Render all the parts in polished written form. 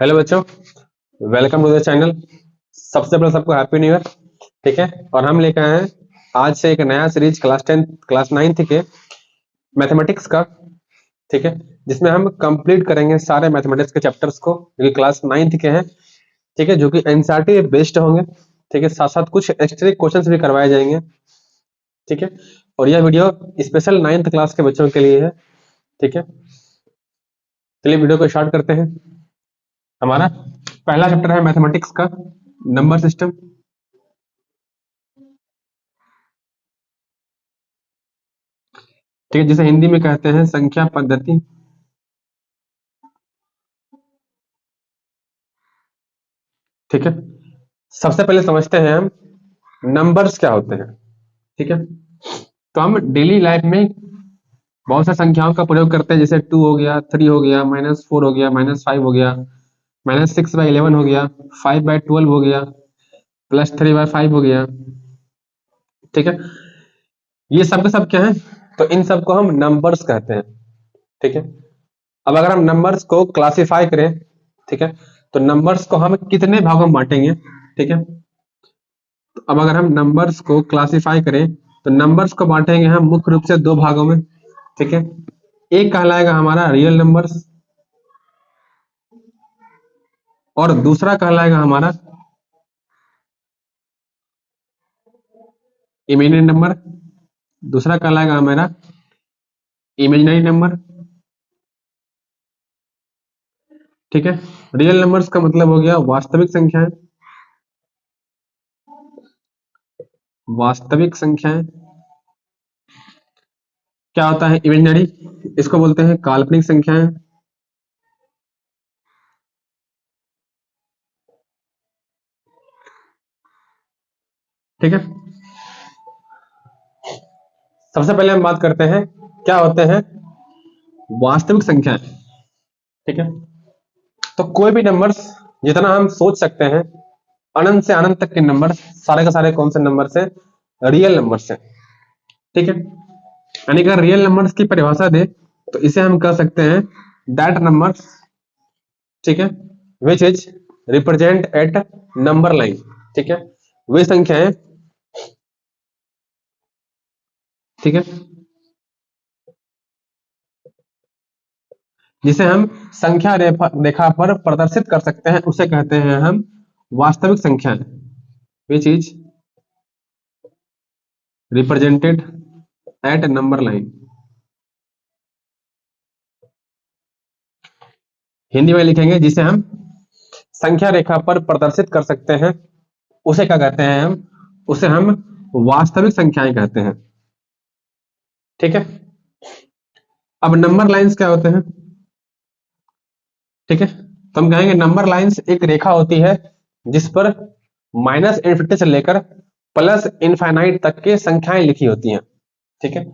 Hello बच्चों, welcome to the channel. सबसे पहले सबको हैप्पी न्यू ईयर। ठीक है। और हम लेकर आए हैं आज से एक नया सीरीज क्लास 9th के मैथमेटिक्स का। ठीक है, जिसमें हम कंप्लीट करेंगे सारे मैथमेटिक्स के चैप्टर्स को जो कि क्लास 9th के हैं। ठीक है, जो कि एनसीईआरटी बेस्ड होंगे। ठीक है, साथ साथ कुछ एक्स्ट्रा क्वेश्चंस भी करवाए जाएंगे। ठीक है, और यह वीडियो स्पेशल 9th क्लास के बच्चों के लिए है। ठीक है, चलिए वीडियो को स्टार्ट करते हैं। हमारा पहला चैप्टर है मैथमेटिक्स का नंबर सिस्टम। ठीक है, जिसे हिंदी में कहते हैं संख्या पद्धति। ठीक है, सबसे पहले समझते हैं हम नंबर्स क्या होते हैं। ठीक है, तो हम डेली लाइफ में बहुत सारी संख्याओं का प्रयोग करते हैं, जैसे 2 हो गया, 3 हो गया, -4 हो गया, -5 हो गया, -6/11 हो गया, 5/12 हो गया, +3/5 हो गया। ठीक है, ये सब के सब क्या है, तो इन सबको हम नंबर्स कहते हैं। ठीक है, अब अगर हम नंबर्स को क्लासिफाई करें, ठीक है, तो नंबर्स को हम कितने भागों में बांटेंगे। ठीक है, तो अब अगर हम नंबर्स को क्लासिफाई करें तो नंबर्स को बांटेंगे हम मुख्य रूप से 2 भागों में। ठीक है, एक कहलाएगा हमारा रियल नंबर्स और दूसरा कहलाएगा हमारा इमेजिनरी नंबर। दूसरा कहलाएगा हमारा इमेजिनरी नंबर। ठीक है, रियल नंबर्स का मतलब हो गया वास्तविक संख्याएं। वास्तविक संख्याएं क्या होता है, इमेजिनरी, इसको बोलते हैं काल्पनिक संख्याएं। ठीक है, सबसे पहले हम बात करते हैं क्या होते हैं वास्तविक संख्याएं। ठीक है, तो कोई भी नंबर्स जितना हम सोच सकते हैं, अनंत से अनंत तक के नंबर सारे के सारे कौन से नंबर से, रियल नंबर से। ठीक है, यानी कि रियल नंबर्स की परिभाषा दे तो इसे हम कह सकते हैं दैट नंबर्स, ठीक है, which is represent at number line. ठीक है, वे संख्याएं, ठीक है, जिसे हम संख्या रेखा पर प्रदर्शित कर सकते हैं उसे कहते हैं हम वास्तविक संख्याएं, which is represented at number line. Hindi में लिखेंगे जिसे हम संख्या रेखा पर प्रदर्शित कर सकते हैं उसे क्या कहते हैं हम, उसे हम वास्तविक संख्याएं कहते हैं। ठीक है, अब नंबर लाइंस क्या होते हैं। ठीक है, तो हम कहेंगे नंबर लाइंस एक रेखा होती है जिस पर -∞ से लेकर +∞ तक की संख्याएं लिखी होती हैं। ठीक है,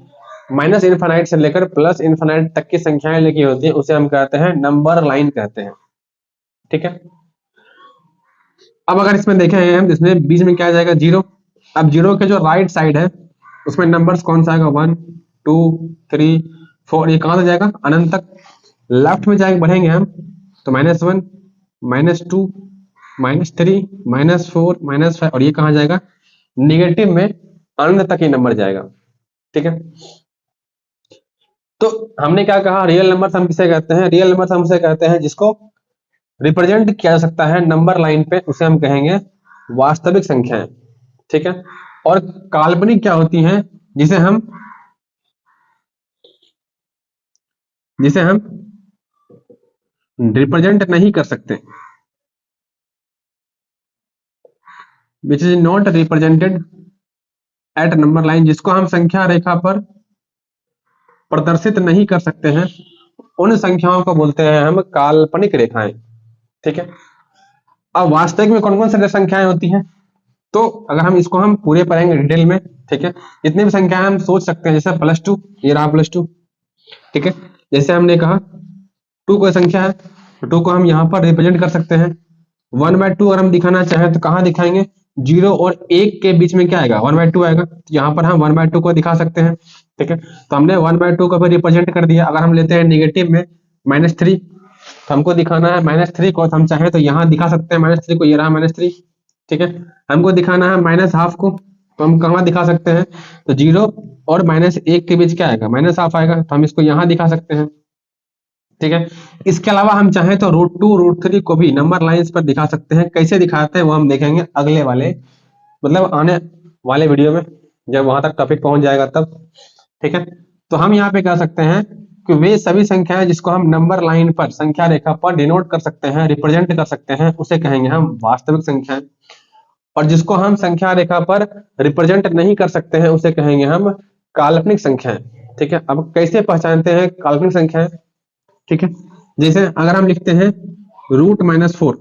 -∞ से लेकर +∞ तक की संख्याएं लिखी होती हैं, उसे हम कहते हैं नंबर लाइन कहते हैं। ठीक है, अब अगर इसमें देखें हम, इसमें बीच में क्या आ जाएगा, 0। अब 0 के जो राइट साइड है उसमें नंबर्स कौन सा आएगा, 1 2 3 4, ये कहां से जाएगा, अनंत तक। लेफ्ट में जाएंगे, बढ़ेंगे हम तो -1 -2 -3 -4 -5, और ये कहां जाएगा, नेगेटिव में अनंत तक ये नंबर जाएगा। ठीक है, तो हमने क्या कहा, रियल नंबर हम किसे कहते हैं, रियल नंबर हम उसे कहते हैं जिसको रिप्रेजेंट किया जा सकता है नंबर लाइन पे, उसे हम कहेंगे वास्तविक संख्याएं। ठीक है, और काल्पनिक क्या होती हैं, जिसे हम रिप्रेजेंट नहीं कर सकते, which is not represented at number line, जिसको हम संख्या रेखा पर प्रदर्शित नहीं कर सकते हैं, उन संख्याओं को बोलते हैं हम काल्पनिक रेखाएं। ठीक है, अब वास्तविक में कौन कौन सी संख्याएं होती हैं, तो अगर हम इसको हम पूरे पढ़ेंगे डिटेल में। ठीक है, जितनी भी संख्याएं हम सोच सकते हैं, जैसे +2, ये रहा +2। ठीक है, जैसे हमने कहा 2 कोई संख्या है तो 2 को हम यहाँ पर रिप्रेजेंट कर सकते हैं। 1/2 अगर हम दिखाना चाहें तो कहाँ दिखाएंगे, 0 और 1 के बीच में क्या आएगा, 1/2 आएगा, तो यहाँ पर हम 1/2 को दिखा सकते हैं। ठीक है, तो हमने 1/2 को भी रिप्रेजेंट कर दिया। अगर हम लेते हैं नेगेटिव में -3, तो हमको दिखाना है -3 को, तो हम चाहें तो यहाँ दिखा सकते हैं -3 को, ये रहा -3, ठीक है। हमको दिखाना है -12 को, तो हम कहाँ दिखा सकते हैं, तो 0 और -1 के बीच क्या आएगा, -12 आएगा, तो हम इसको यहाँ दिखा सकते हैं, ठीक है। इसके अलावा हम चाहें तो √2 √3 को भी नंबर लाइंस पर दिखा सकते हैं। कैसे दिखाते हैं वो हम देखेंगे अगले वाले, मतलब आने वाले वीडियो में, जब वहां तक टॉपिक पहुंच जाएगा तब, ठीक है। तो हम यहाँ पे कह सकते हैं कि वे सभी संख्याएं जिसको हम नंबर लाइन पर, संख्या रेखा पर डिनोट कर सकते हैं, रिप्रेजेंट कर सकते हैं, उसे कहेंगे हम वास्तविक संख्याएं। और जिसको हम संख्या रेखा पर रिप्रेजेंट नहीं कर सकते हैं उसे कहेंगे हम काल्पनिक संख्याएं, ठीक है। अब कैसे पहचानते हैं काल्पनिक संख्याएं, ठीक है। जैसे अगर हम लिखते हैं √-4,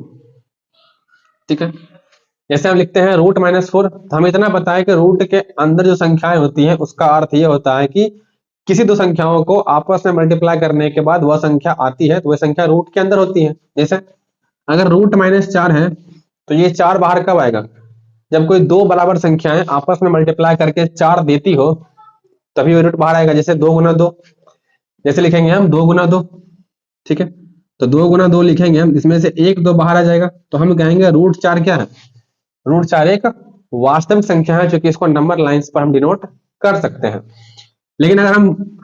ठीक है, जैसे हम लिखते हैं √-4, तो हमें इतना पता है कि रूट के अंदर जो संख्याएं होती हैं उसका अर्थ ये होता है कि किसी दो संख्याओं को आपस में मल्टीप्लाई करने के बाद वह संख्या आती है, तो वह संख्या रूट के अंदर होती है। जैसे अगर √-4 है तो ये 4 बाहर कब आएगा, जब कोई दो बराबर संख्याएं आपस में मल्टीप्लाई करके 4 देती हो, तभी वो रूट बाहर आएगा। जैसे 2 गुना 2, जैसे लिखेंगे हम 2 गुना 2, ठीक है। तो 2 गुना 2 लिखेंगे हम, इसमें से 1 2 बाहर आ जाएगा, तो हम कहेंगे √4 क्या है, √4 एक वास्तविक संख्या है, जो कि इसको नंबर लाइंस पर हम डिनोट कर सकते हैं। लेकिन अगर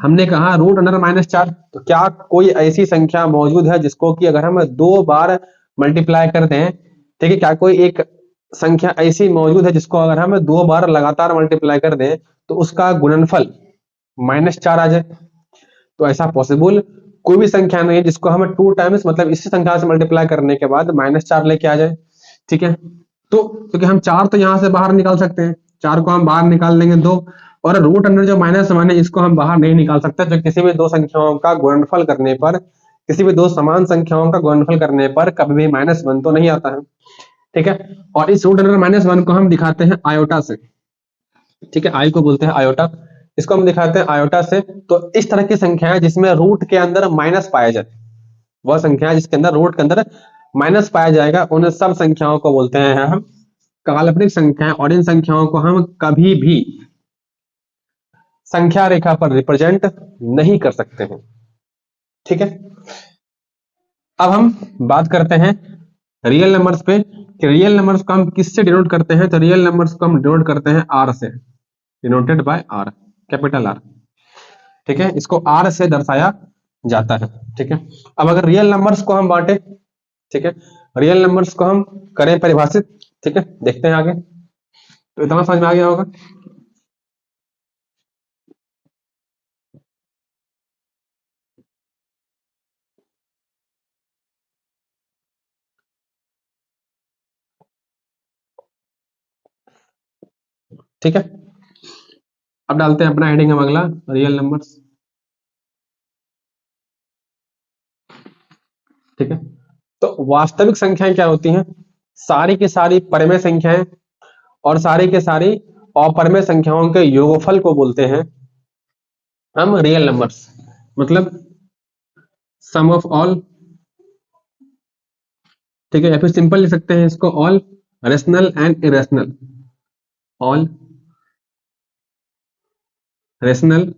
हमने कहा √4, तो क्या कोई ऐसी संख्या मौजूद है जिसको कि अगर हम 2 बार मल्टीप्लाई कर दें, ठीक है, क्या कोई एक संख्या ऐसी मौजूद है जिसको अगर हम 2 बार लगातार मल्टीप्लाई कर दें तो उसका गुणनफल -4 आ जाए। तो ऐसा पॉसिबल कोई भी संख्या नहीं है जिसको हम 2 टाइम्स, मतलब इसी संख्या से मल्टीप्लाई करने के बाद -4 लेके आ जाए, ठीक है। तो क्योंकि हम 4 तो यहाँ से बाहर निकाल सकते हैं, 4 को हम बाहर निकाल लेंगे 2, और रूट अंडर जो -1 है इसको हम बाहर नहीं निकाल सकते, जो किसी भी दो संख्याओं का गुणनफल करने पर, किसी भी दो समान संख्याओं का गुणनफल करने पर कभी भी -1 तो नहीं आता है, ठीक है। और इस √-1 को हम दिखाते हैं आयोटा से, ठीक है, आई को बोलते हैं आयोटा, इसको हम दिखाते हैं आयोटा से। तो इस तरह की संख्याएं जिसमें रूट के अंदर माइनस पाया जाए, वह संख्या जिसके अंदर रूट के अंदर माइनस पाया जाएगा, उन सब संख्याओं को बोलते हैं हम काल्पनिक संख्याएं। और इन संख्याओं को हम कभी भी संख्या रेखा पर रिप्रेजेंट नहीं कर सकते हैं, ठीक है। अब हम बात करते हैं रियल नंबर्स पे, कि रियल नंबर्स को हम किससे डिनोट करते हैं, तो रियल नंबर्स को हम डिनोट करते हैं आर से, denoted by R, capital R, ठीक है, इसको आर से दर्शाया जाता है, ठीक है। अब अगर रियल नंबर्स को हम बांटे, ठीक है, रियल नंबर्स को हम करें परिभाषित, ठीक है, देखते हैं आगे, तो इतना समझ में आ गया होगा। ठीक है, अब डालते हैं अपना हेडिंग हम अगला, रियल नंबर्स, ठीक है। तो वास्तविक संख्याएं क्या होती हैं, सारी की सारी परमेय संख्याएं और सारी के सारी अपरमेय संख्याओं के योगफल को बोलते हैं हम रियल नंबर्स, मतलब सम ऑफ ऑल, ठीक है, या फिर सिंपल लिख सकते हैं इसको all rational and irrational, all rational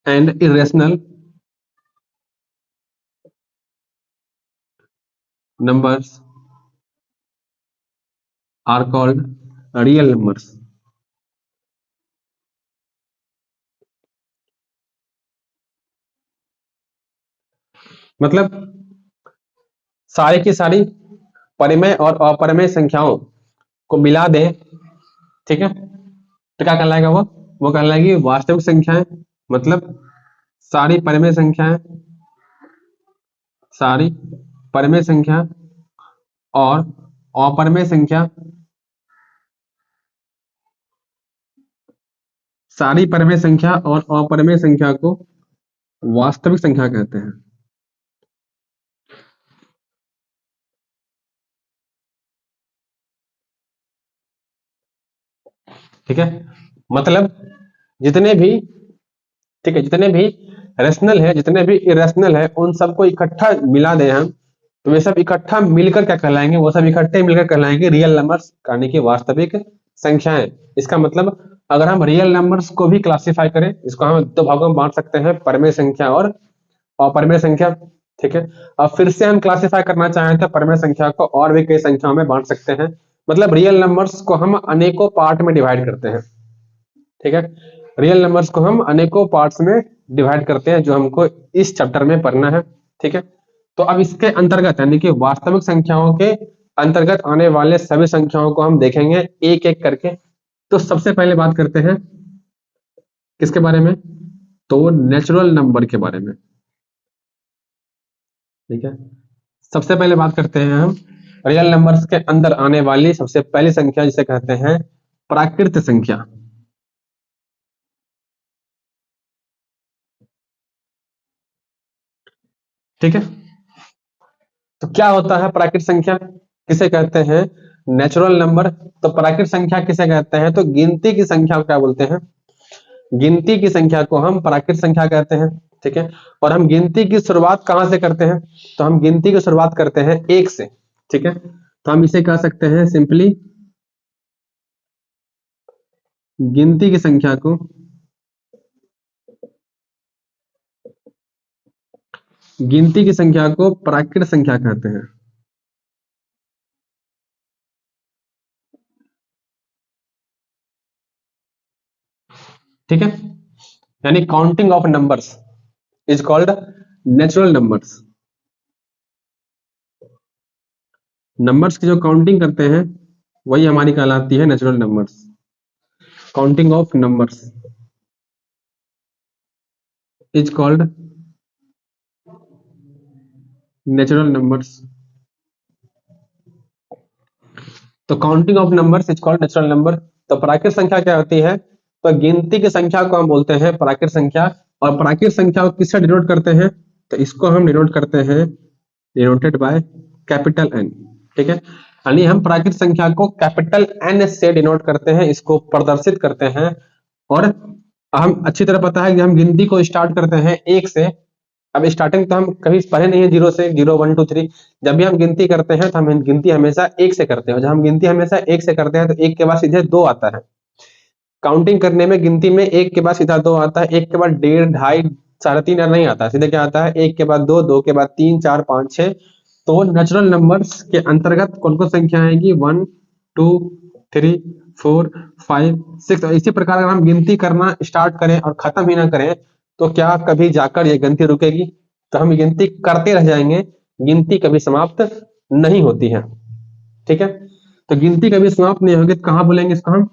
and irrational numbers are called real numbers। मतलब सारी की सारी परिमेय और अपरिमेय संख्याओं को मिला दें, ठीक है, तो क्या कहलाएगा वो कहलाएगी वास्तविक संख्याएं। मतलब सारी परिमेय संख्याएं, सारी परिमेय संख्या और अपरिमेय संख्या, सारी परिमेय संख्या और अपरिमेय संख्या को वास्तविक संख्या कहते हैं, ठीक है। मतलब जितने भी, ठीक है, जितने भी रेशनल है, जितने भी इरेशनल है, उन सबको इकट्ठा मिला दें हम, तो वे सब इकट्ठा मिलकर क्या कहलाएंगे, वो सब इकट्ठे मिलकर कहलाएंगे रियल नंबर्स, यानी कि वास्तविक संख्याएं। इसका मतलब अगर हम रियल नंबर्स को भी क्लासिफाई करें, इसको हम दो भागों में बांट सकते हैं, परमेय संख्या और अपरमेय संख्या, ठीक है। अब फिर से हम क्लासिफाई करना चाहें तो परिमेय संख्या को और भी कई संख्याओं में बांट सकते हैं। मतलब रियल नंबर्स को हम अनेकों पार्ट में डिवाइड करते हैं। ठीक है, रियल नंबर्स को हम अनेकों पार्ट्स में डिवाइड करते हैं, जो हमको इस चैप्टर में पढ़ना है। ठीक है, तो अब इसके अंतर्गत यानी कि वास्तविक संख्याओं के अंतर्गत आने वाले सभी संख्याओं को हम देखेंगे एक एक करके। तो सबसे पहले बात करते हैं किसके बारे में, तो नेचुरल नंबर के बारे में। ठीक है, सबसे पहले बात करते हैं हम रियल नंबर्स के अंदर आने वाली सबसे पहली संख्या जिसे कहते हैं प्राकृत संख्या। ठीक है, तो क्या होता है प्राकृत संख्या, किसे कहते हैं नेचुरल नंबर। तो प्राकृत संख्या किसे कहते हैं, तो गिनती की संख्या को क्या बोलते हैं, गिनती की संख्या को हम प्राकृत संख्या कहते हैं। ठीक है, और हम गिनती की शुरुआत कहां से करते हैं, तो हम गिनती की शुरुआत करते हैं एक से। ठीक है, तो हम इसे कह सकते हैं सिंपली गिनती की संख्या को प्राकृत संख्या कहते हैं। ठीक है, यानी counting of numbers is called natural numbers. Numbers की जो काउंटिंग करते हैं वही हमारी कहलाती है natural numbers. Counting of numbers is called natural numbers. तो counting of numbers is called natural number. तो प्राकृत संख्या क्या होती है, तो गिनती की संख्या को हम बोलते हैं प्राकृत संख्या। और प्राकृत संख्या को किससे डिनोट करते हैं, तो इसको हम डिनोट करते हैं डिनोटेड बाय कैपिटल एन। ठीक है, यानी हम प्राकृत संख्या को कैपिटल एन से डिनोट करते हैं, इसको प्रदर्शित करते हैं। और हम अच्छी तरह पता है कि हम गिनती को स्टार्ट करते हैं एक से। अब स्टार्टिंग तो हम कभी पढ़े नहीं है जीरो से, 0 1 2 3। जब भी हम गिनती करते हैं तो हम गिनती हमेशा एक से करते हैं, और जब हम गिनती हमेशा एक से करते हैं तो एक के बाद सीधे दो आता है। काउंटिंग करने में गिनती में एक के बाद सीधा दो आता है, एक के बाद 1.5 2.5 3.5 नहीं आता, सीधे क्या आता है एक के बाद दो, दो के बाद 3 4 5 6। तो नेचुरल नंबर्स के अंतर्गत कौन कौन संख्या आएगी, 1 2 3 4 5 6। इसी प्रकार अगर हम गिनती करना स्टार्ट करें और खत्म ही ना करें तो क्या कभी जाकर ये गिनती रुकेगी, तो हम गिनती करते रह जाएंगे, गिनती कभी समाप्त नहीं होती है। ठीक है, तो गिनती कभी समाप्त नहीं होगी तो कहां बोलेंगे इसको हम,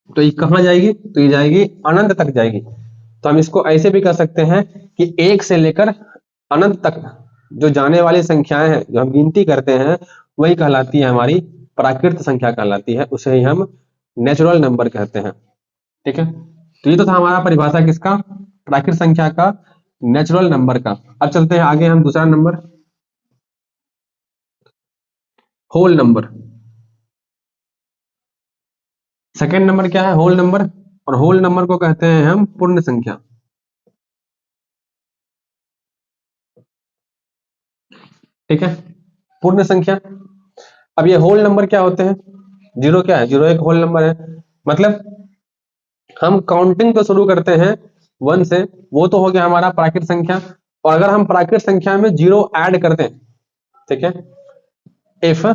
तो ये कहां जाएगी, तो ये जाएगी अनंत तक जाएगी। तो हम इसको ऐसे भी कह सकते हैं कि एक से लेकर अनंत तक जो जाने वाली संख्याएं हैं जो हम गिनती करते हैं वही कहलाती है हमारी प्राकृत संख्या कहलाती है, उसे ही हम नेचुरल नंबर कहते हैं। ठीक है, तो ये तो था हमारा परिभाषा किसका, प्राकृत संख्या का, नेचुरल नंबर का। अब चलते हैं आगे हम दूसरा number, whole number. Second number क्या है, होल नंबर। और होल नंबर को कहते हैं हम पूर्ण संख्या। ठीक है, पूर्ण संख्या। अब ये होल नंबर क्या होते हैं, जीरो क्या है, जीरो एक होल नंबर है। मतलब हम काउंटिंग तो शुरू करते हैं 1 से, वो तो हो गया हमारा प्राकृत संख्या। और अगर हम प्राकृत संख्या में जीरो ऐड कर दें, ठीक है, इफ,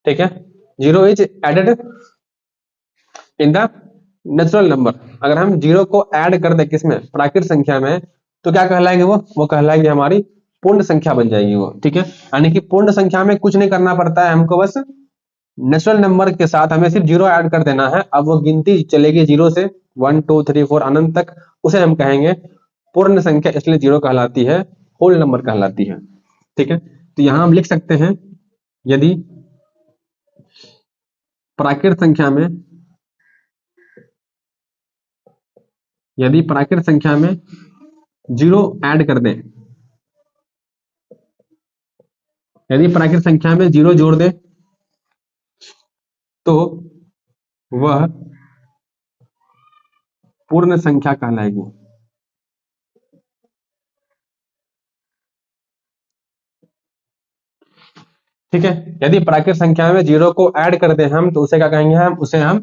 ठीक है, zero is added in the natural number. अगर हम जीरो को ऐड कर दें किसमें, प्राकृत संख्या में, तो क्या कहलाएंगे वो कहलाएंगे हमारी पूर्ण संख्या बन जाएगी वो। ठीक है, यानी कि पूर्ण संख्या में कुछ नहीं करना पड़ता है हमको, बस नेचुरल नंबर के साथ हमें सिर्फ जीरो ऐड कर देना है। अब वो गिनती चलेगी जीरो से 1 2 3 4 अनंत तक, उसे हम कहेंगे पूर्ण संख्या, इसलिए जीरो कहलाती है, होल नंबर कहलाती है। ठीक है, तो यहां हम लिख सकते हैं यदि प्राकृत संख्या में जीरो ऐड कर दें, यदि प्राकृत संख्या में जीरो जोड़ दें तो वह पूर्ण संख्या कहलाएगी। ठीक है, यदि प्राकृत संख्या में जीरो को ऐड कर दें हम तो उसे क्या कहेंगे, हम उसे हम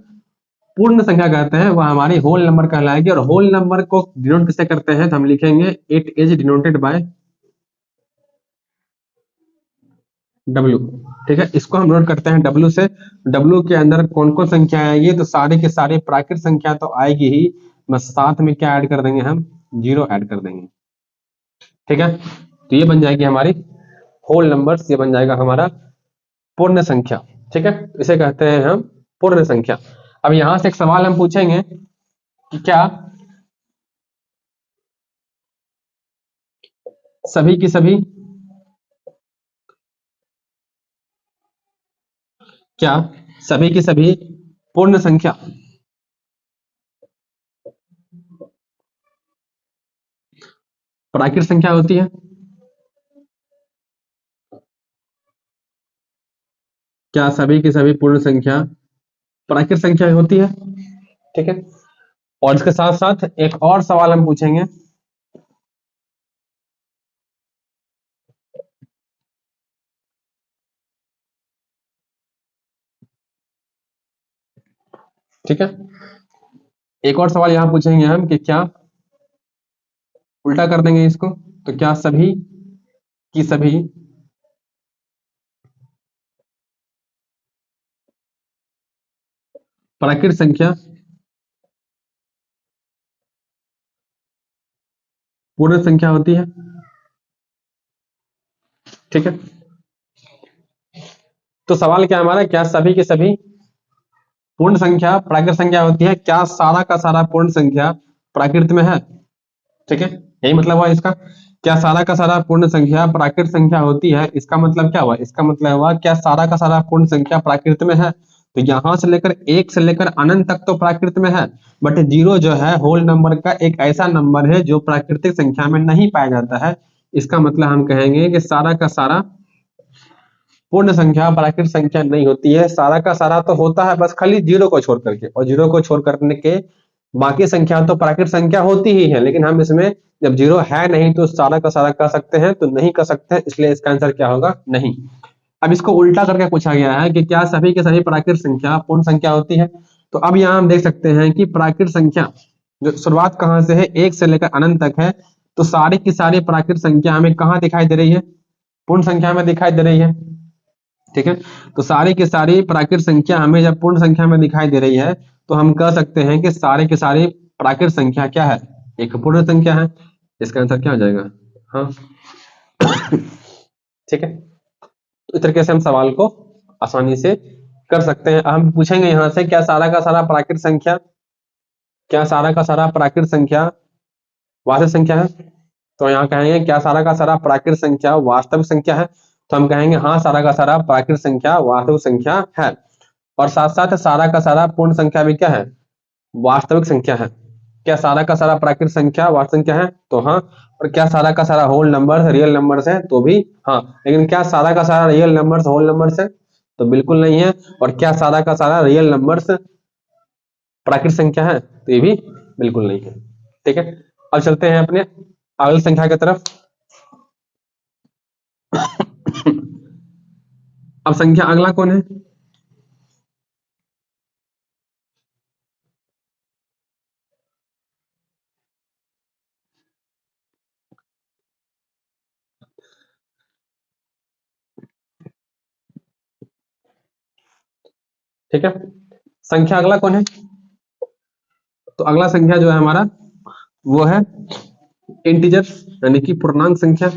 पूर्ण संख्या कहते हैं, वह हमारी होल नंबर कहलाएगी। और होल नंबर को डिनोट किससे करते हैं, तो हम लिखेंगे it is denoted by W। ठीक है, इसको हम नोट करते हैं W से। W के अंदर कौन कौन संख्या आएगी, तो सारे के सारे प्राकृत संख्या तो आएगी ही, बस साथ में क्या ऐड कर देंगे हम, 0 ऐड कर देंगे। ठीक है, तो ये बन जाएगी हमारी होल नंबर्स, ये बन जाएगा हमारा पूर्ण संख्या। ठीक है, इसे कहते हैं हम पूर्ण संख्या। अब यहां से एक सवाल हम पूछेंगे कि क्या सभी की सभी, क्या सभी की सभी पूर्ण संख्या प्राकृत संख्या होती है? क्या सभी की सभी पूर्ण संख्या प्राकृत संख्या होती है? ठीक है, और इसके साथ साथ एक और सवाल हम पूछेंगे, ठीक है, एक और सवाल यहां पूछेंगे हम कि क्या, उल्टा कर देंगे इसको, तो क्या सभी की सभी प्राकृत संख्या पूर्ण संख्या होती है? ठीक है, तो सवाल क्या हमारा, क्या सभी की सभी पूर्ण संख्या प्राकृत संख्या होती है? क्या सारा का सारा पूर्ण संख्या प्राकृत में है? ठीक है, यही मतलब हुआ इसका। क्या सारा का सारा पूर्ण संख्या प्राकृत संख्या होती है, इसका मतलब क्या हुआ, इसका मतलब हुआ क्या सारा का सारा पूर्ण संख्या प्राकृत में है। तो यहां से लेकर एक से लेकर अनंत तक तो प्राकृत में है, बट 0 जो है होल नंबर का एक ऐसा नंबर है जो प्राकृतिक संख्या में नहीं पाया जाता है। इसका मतलब हम कहेंगे कि सारा का सारा पूर्ण संख्या प्राकृत संख्या नहीं होती है। सारा का सारा तो होता है बस खाली 0 को छोड़ करके, और 0 को छोड़ करने के बाकी संख्या तो प्राकृत संख्या होती ही है, लेकिन हम इसमें जब 0 है नहीं तो सारा का सारा कह सकते हैं, तो नहीं कह सकते हैं, इसलिए इसका आंसर क्या होगा, नहीं। अब इसको उल्टा करके पूछा गया है कि क्या सभी के सभी प्राकृत संख्या पूर्ण संख्या होती है। तो अब यहाँ हम देख सकते हैं कि प्राकृत संख्या जो शुरुआत कहाँ से है, 1 से लेकर अनंत तक है, तो सारी की सारी प्राकृत संख्या हमें कहाँ दिखाई दे रही है, पूर्ण संख्या में दिखाई दे रही है। ठीक है, तो सारी की सारी प्राकृत संख्या हमें जब पूर्ण संख्या में दिखाई दे रही है, तो हम कह सकते हैं कि सारे के सारी प्राकृत संख्या क्या है, एक पूर्ण संख्या है। इसका आंसर क्या हो जाएगा, हाँ। ठीक है, तो इस तरीके से हम सवाल को आसानी से कर सकते हैं। हम पूछेंगे यहां से, क्या सारा का सारा प्राकृत संख्या, क्या सारा का सारा प्राकृत संख्या वास्तविक संख्या है? तो यहाँ कहेंगे क्या सारा का सारा प्राकृत संख्या वास्तविक संख्या है? तो हम कहेंगे हाँ, सारा का सारा प्राकृत संख्या वास्तविक संख्या है। और साथ साथ सारा का सारा पूर्ण संख्या भी क्या है, वास्तविक संख्या है। क्या सारा का सारा प्राकृत संख्या वास्तविक संख्या है? तो हाँ। और क्या सारा का सारा होल नंबर्स रियल नंबर्स है? तो भी हाँ। लेकिन क्या सारा का सारा रियल नंबर्स होल नंबर्स है? तो बिल्कुल नहीं है। और क्या सारा का सारा रियल नंबर्स प्राकृत संख्या है? तो ये भी बिल्कुल नहीं है। ठीक है, अब चलते हैं अपने अगली संख्या की तरफ। अब संख्या अगला कौन है, ठीक है, संख्या अगला कौन है? तो अगला संख्या जो है हमारा वो है इंटीजर, यानी कि पूर्णांक संख्या।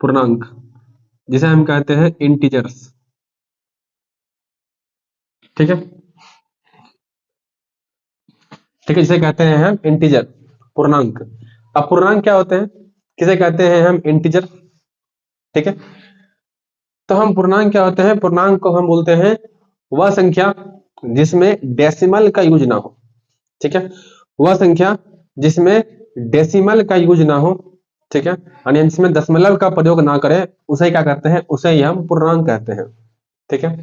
पूर्णांक जिसे हम कहते हैं इंटीजर्स। ठीक है, ठीक है, जिसे कहते हैं हम इंटीजर, पूर्णांक। अब पूर्णांक क्या होते हैं, किसे कहते हैं हम, इंटीजर। ठीक है, तो हम पूर्णांक क्या होते हैं, पूर्णांक को हम बोलते हैं वह संख्या जिसमें डेसिमल का यूज ना हो। ठीक है, वह संख्या जिसमें डेसिमल का यूज ना हो। ठीक है, यानी इसमें दशमलव का प्रयोग ना करें, उसे क्या कहते हैं, उसे ही हम पूर्णांक कहते हैं। ठीक है,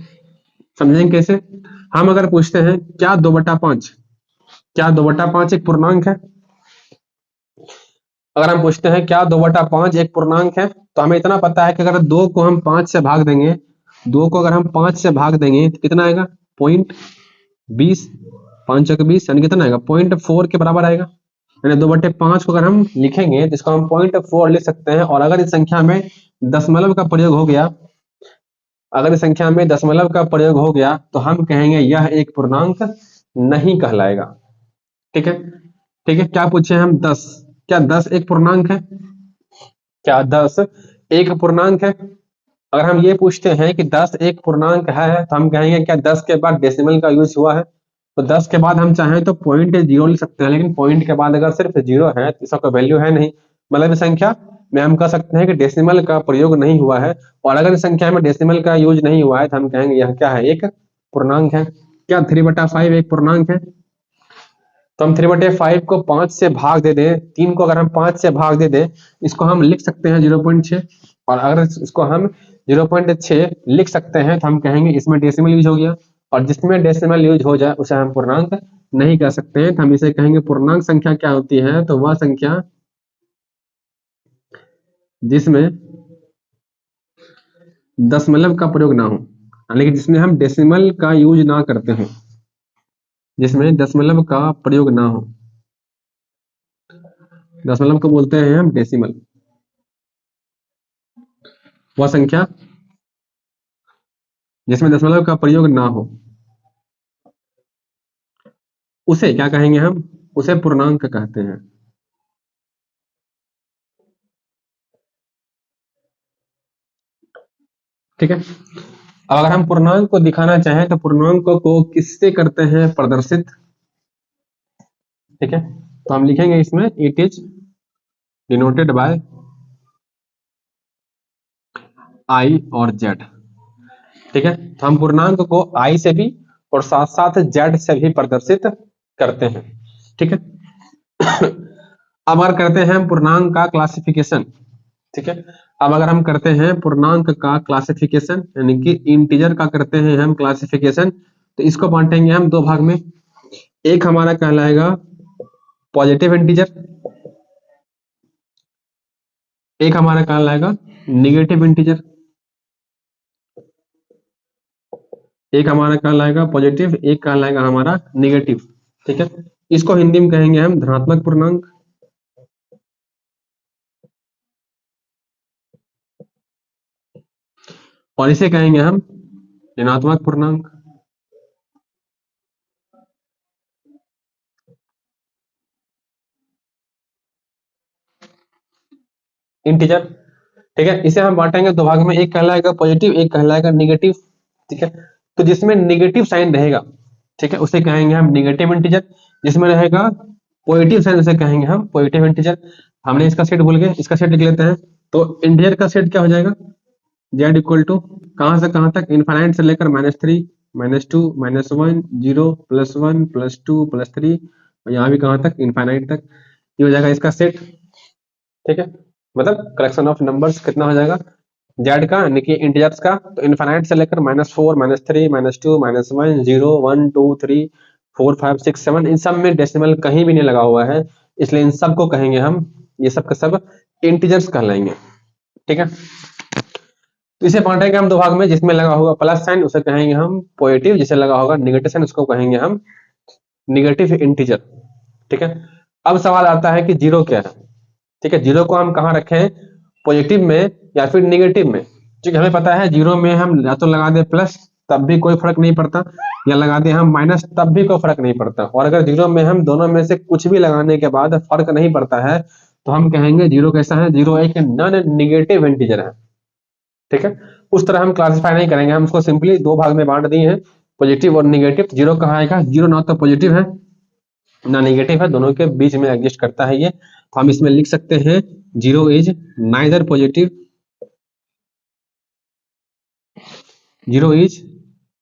समझेंगे कैसे। हम अगर पूछते हैं क्या 2/5, क्या 2/5 एक पूर्णांक है? अगर हम पूछते हैं क्या 2/5 एक पूर्णांक है, तो हमें इतना पता है कि अगर 2 को हम 5 से भाग देंगे, 2 को अगर हम 5 से भाग देंगे तो कितना आएगा, 0.20, 5 चौके 20, यानी कितना आएगा, 0.4 के बराबर आएगा। यानी 2/5 को अगर हम लिखेंगे तो इसको हम 0.4 लिख सकते हैं। और अगर इस संख्या में दशमलव का प्रयोग हो गया, अगर इस संख्या में दशमलव का प्रयोग हो गया तो हम कहेंगे यह एक पूर्णांक नहीं कहलाएगा। ठीक है, ठीक है। क्या पूछे हम? 10। क्या 10 एक पूर्णांक है? क्या 10 एक पूर्णांक है? अगर हम ये पूछते हैं कि 10 एक पूर्णांक है तो हम कहेंगे क्या 10 के बाद डेसिमल का यूज हुआ है? तो 10 के बाद हम चाहें तो 0.0 लिख सकते हैं, लेकिन पॉइंट के बाद अगर सिर्फ 0 है तो इसका कोई वैल्यू है नहीं। मतलब इस संख्या में हम कह सकते हैं कि डेसिमल का प्रयोग नहीं हुआ है। और अगर इस संख्या में डेसिमल का यूज नहीं हुआ है तो हम कहेंगे यह क्या है? एक पूर्णांक है। क्या 3/5 एक पूर्णांक है? तो हम 3/5 को 5 से भाग दे दें, 3 को अगर हम 5 से भाग दे दें, इसको हम लिख सकते हैं 0.6। और अगर इसको हम 0.6 लिख सकते हैं तो हम कहेंगे इसमें डेसिमल यूज हो गया। और जिसमें डेसिमल यूज हो जाए उसे हम पूर्णांक नहीं कह सकते हैं, तो हम इसे कहेंगे पूर्णांक संख्या क्या होती है? तो वह संख्या जिसमें दशमलव का प्रयोग ना हो, लेकिन जिसमें हम डेसिमल का यूज ना करते हो, जिसमें दशमलव का प्रयोग ना हो, दशमलव को बोलते हैं हम डेसिमल। वह संख्या जिसमें दशमलव का प्रयोग ना हो उसे क्या कहेंगे हम? उसे पूर्णांक कहते हैं। ठीक है। अब अगर हम पूर्णांक को दिखाना चाहें तो पूर्णांक को किससे करते हैं प्रदर्शित? ठीक है, तो हम लिखेंगे इसमें इट इज डिनोटेड बाय आई और जेड। ठीक है, तो हम पूर्णांक को आई से भी और साथ साथ जेड से भी प्रदर्शित करते हैं। ठीक है। अब अगर करते हैं पूर्णांक का क्लासिफिकेशन। ठीक है, अब अगर हम करते हैं पूर्णांक का क्लासिफिकेशन यानी कि इंटीजर का करते हैं हम क्लासिफिकेशन, तो इसको बांटेंगे हम दो भाग में। एक हमारा कहलाएगा पॉजिटिव इंटीजर, एक हमारा कहलाएगा निगेटिव इंटीजर। एक हमारा कहलाएगा पॉजिटिव, एक कहलाएगा हमारा निगेटिव। ठीक है, इसको हिंदी में कहेंगे हम धनात्मक पूर्णांक, और इसे कहेंगे हम ऋणात्मक पूर्णांक। इंटीजर। ठीक है, इसे हम बांटेंगे दो भाग में, एक कहलाएगा पॉजिटिव, एक कहलाएगा निगेटिव। ठीक है, तो जिसमें निगेटिव साइन रहेगा, ठीक है, उसे कहेंगे हम निगेटिव इंटीजर। जिसमें रहेगा पॉजिटिव साइन उसे कहेंगे हम पॉजिटिव इंटीजर। हमने इसका सेट भूल गए, इसका सेट लिख लेते हैं। तो इंटीजर का सेट क्या हो जाएगा? जेड इक्वल टू कहां से कहां तक? इनफाइनाइट से लेकर -3, -2, -1, 0, +1, +2, +3, और यहाँ भी कहां तक? इनफाइनाइट तक। ये हो जाएगा इसका सेट। ठीक है, मतलब कलेक्शन ऑफ नंबर्स कितना हो जाएगा जेड का, यानी कि इंटीजर्स का। तो इनफाइनाइट से लेकर -4, -3, -2, -1, 0, 1, 2, 3, 4, 5, 6, 7, इन सब में डेसिमल कहीं भी नहीं लगा हुआ है, इसलिए इन सब को कहेंगे हम, ये सब के सब इंटीजर्स कहलाएंगे। ठीक है, तो इसे बांटेंगे हम दो भाग में, जिसमें लगा होगा प्लस साइन उसे कहेंगे हम पॉजिटिव, जिसे लगा होगा निगेटिव साइन उसको कहेंगे हम निगेटिव इंटीजर। ठीक है, अब सवाल आता है कि जीरो क्या है? ठीक है, जीरो को हम कहाँ रखें? पॉजिटिव में या फिर निगेटिव में? क्योंकि हमें पता है जीरो में हम या तो लगा दे प्लस तब भी कोई फर्क नहीं पड़ता, या लगा दे हम माइनस तब भी कोई फर्क नहीं पड़ता। और अगर जीरो में हम दोनों में से कुछ भी लगाने के बाद फर्क नहीं पड़ता है तो हम कहेंगे जीरो कैसा है? जीरो एक नॉन निगेटिव इंटीजर है। ठीक है, उस तरह हम क्लासिफाई नहीं करेंगे, हम उसको सिंपली दो भाग में बांट दिए हैं, पॉजिटिव और निगेटिव। जीरो कहाँ आएगा? जीरो ना तो पॉजिटिव है ना निगेटिव है, दोनों के बीच में एग्जिस्ट करता है ये। तो हम इसमें लिख सकते हैं zero is neither positive, zero is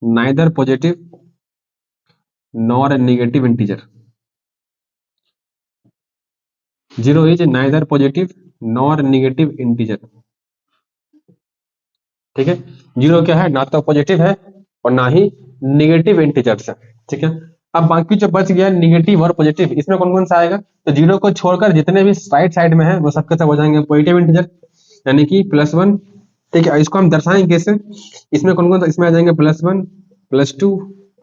neither positive nor negative integer. Zero is neither positive nor negative integer. ठीक है, जीरो क्या है? ना तो पॉजिटिव है और ना ही निगेटिव इंटीजर्स है। ठीक है, अब बाकी जो बच गया निगेटिव और पॉजिटिव, इसमें कौन कौन सा आएगा? तो जीरो को छोड़कर जितने भी राइट साइड में है वो सबके सब हो जाएंगे पॉजिटिव इंटीजर, यानी कि +1। ठीक है, इसको हम दर्शाएंगे कैसे? इसमें कौन कौन सा? इसमें आ जाएंगे +1, +2,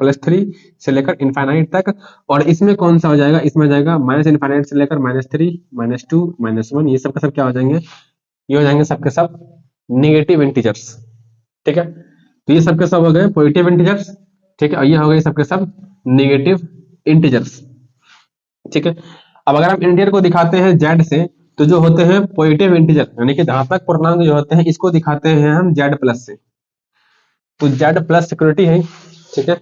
+3 से लेकर इनफाइनाइट तक। और इसमें कौन सा हो जाएगा, इसमें हो जाएगा -इनफाइनाइट से लेकर -3 -2 -1, ये सब का सब क्या हो जाएंगे, ये हो जाएंगे सबके सब निगेटिव इंटीजर्स। ठीक है, तो ये सबके सब हो गए पॉजिटिव इंटीजर्स। ठीक है, और ये हो गए सबके सब निगेटिव इंटीजर्स। ठीक है, अब अगर हम इंटीजर को दिखाते हैं जेड से, तो जो होते हैं पॉजिटिव इंटीजर यानी कि धनात्मक पूर्णांक जो होते हैं, इसको दिखाते हैं हम जेड प्लस से। तो जेड प्लस सिक्योरिटी है। ठीक है,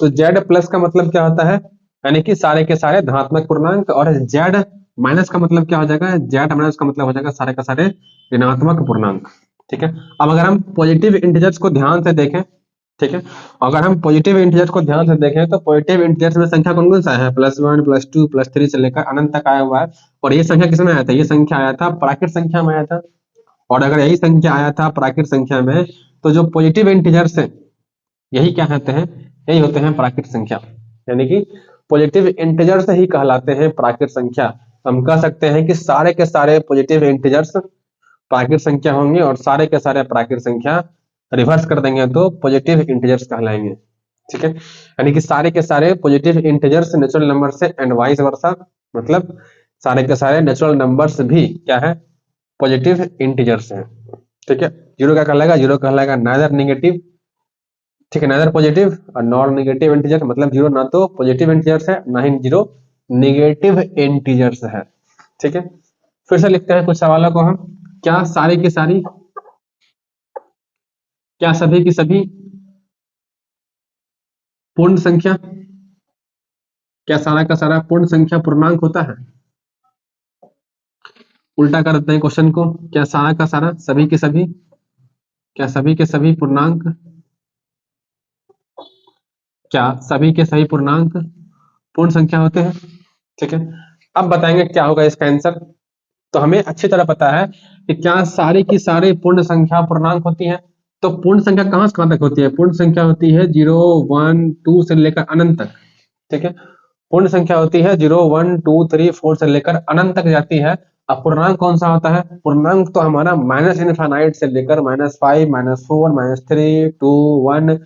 तो जेड प्लस का मतलब क्या होता है, यानी कि सारे के सारे धनात्मक पूर्णांक, और जेड माइनस का मतलब क्या हो जाएगा, जेड माइनस का मतलब हो जाएगा सारे का सारे ऋणात्मक पूर्णांक। ठीक है, अब अगर हम पॉजिटिव इंटीजर्स को ध्यान से देखें, ठीक है, अगर हम पॉजिटिव इंटीजर्स को ध्यान से देखें तो पॉजिटिव इंटीजर्स में संख्या कौन कौन सा है, +1 +2 +3 से लेकर अनंत तक आया हुआ है। और ये संख्या किसमें आया था, ये संख्या आया था प्राकृत संख्या में आया था। और अगर यही संख्या आया था प्राकृत संख्या में, तो जो पॉजिटिव इंटीजर्स है यही क्या कहते हैं, यही होते हैं प्राकृत संख्या। यानी कि पॉजिटिव इंटीजर्स ही कहलाते हैं प्राकृत संख्या। हम कह सकते हैं कि सारे के सारे पॉजिटिव इंटीजर्स प्राकृत संख्या होंगे, और सारे के सारे प्राकृत संख्या रिवर्स कर देंगे तो पॉजिटिव इंटीजर्स कहलाएंगे। ठीक है, यानी कि सारे के सारे पॉजिटिव इंटीजर्स नेचुरल नंबर से एंड वाइस वर्सा, मतलब सारे के सारे नेचुरल नंबर्स भी क्या है, पॉजिटिव इंटीजर्स हैं। ठीक है, जीरो क्या कहलाएगा, जीरो कहलाएगा नाइदर नेगेटिव, ठीक है, नाइदर पॉजिटिव और नॉर नेगेटिव इंटीजर, मतलब जीरो ना तो पॉजिटिव इंटीजर्स है ना ही जीरो नेगेटिव इंटीजर्स है। ठीक है, फिर से लिखते हैं कुछ सवालों को हम। क्या सारी की सारी, क्या सभी की सभी पूर्ण संख्या, क्या सारा का सारा पूर्ण संख्या पूर्णांक होता है। उल्टा कर देते हैं क्वेश्चन को, क्या सारा का सारा सभी के सभी, क्या सभी के सभी पूर्णांक, क्या सभी के सभी पूर्णांक पूर्ण संख्या होते हैं। ठीक है, अब बताएंगे क्या होगा इसका आंसर। तो हमें अच्छी तरह पता है कि क्या सारी की सारी पूर्ण संख्या पूर्णांक होती है। तो पूर्ण संख्या कहां से कहां तक होती है, पूर्ण संख्या होती है 0 1 2 से लेकर अनंत तक। ठीक है, पूर्ण संख्या होती है 0 1 2 3 4 से लेकर अनंत तक जाती है। अब पूर्णांक कौन सा होता है, पूर्णांक तो हमारा -इनफाइनाइट से लेकर -5 -4 -3 2 1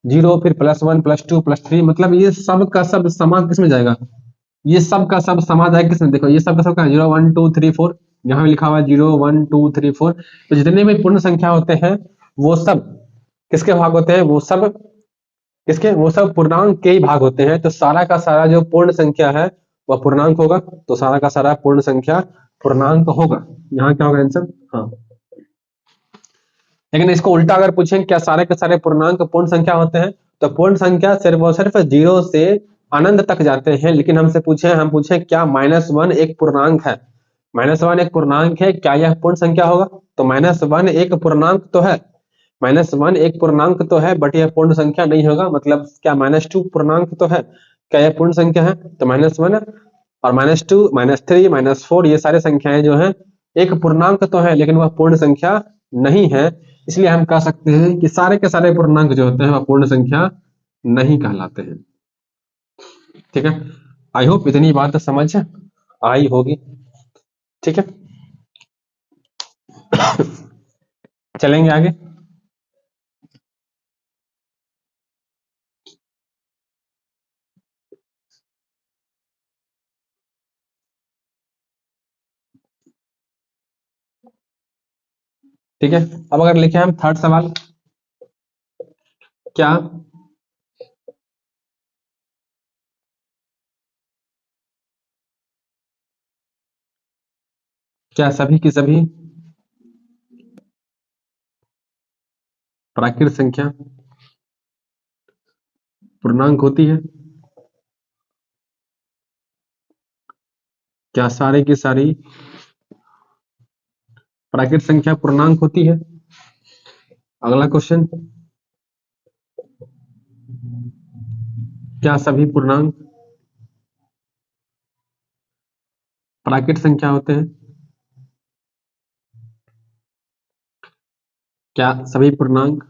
0, फिर +1 +2 +3, मतलब ये सब का सब समा किसमें जाएगा, ये सब का सब समा जाएगा किसमें, देखो ये सब का सब का 0 1 2 3 4, यहाँ लिखा हुआ है 0 1 2 3 4। तो जितने भी पूर्ण संख्या होते हैं वो सब किसके भाग होते हैं, वो सब किसके, वो सब पूर्णांक के ही भाग होते हैं। तो सारा का सारा जो पूर्ण संख्या है वह पूर्णांक होगा। तो सारा का सारा पूर्ण संख्या पूर्णांक होगा। यहाँ क्या होगा आंसर, हाँ। लेकिन इसको उल्टा अगर पूछें क्या सारे के सारे पूर्णांक पूर्ण संख्या होते हैं, तो पूर्ण संख्या सिर्फ और सिर्फ 0 से अनंत तक जाते हैं। लेकिन हमसे पूछे, हम पूछे क्या -1 एक पूर्णांक है, -1 एक पूर्णांक है, क्या यह पूर्ण संख्या होगा। तो -1 एक पूर्णांक तो है, -1 एक पूर्णांक तो है, बट यह पूर्ण संख्या नहीं होगा। मतलब क्या -2 पूर्णांक तो है, क्या यह पूर्ण संख्या है। तो -1 और -2 -3 -4 ये सारे संख्याएं जो है एक पूर्णांक तो है, लेकिन वह पूर्ण संख्या नहीं है। इसलिए हम कह सकते हैं कि सारे के सारे पूर्णांक जो होते हैं वह पूर्ण संख्या नहीं कहलाते हैं। ठीक है, आई होप इतनी बात समझ आई होगी। ठीक है, चलेंगे आगे। ठीक है, अब अगर लिखे हम थर्ड सवाल, क्या क्या सभी की सभी प्राकृत संख्या पूर्णांक होती है, क्या सारे की सारी प्राकृत संख्या पूर्णांक होती है। अगला क्वेश्चन, क्या सभी पूर्णांक प्राकृत संख्या होते हैं, क्या सभी पूर्णांक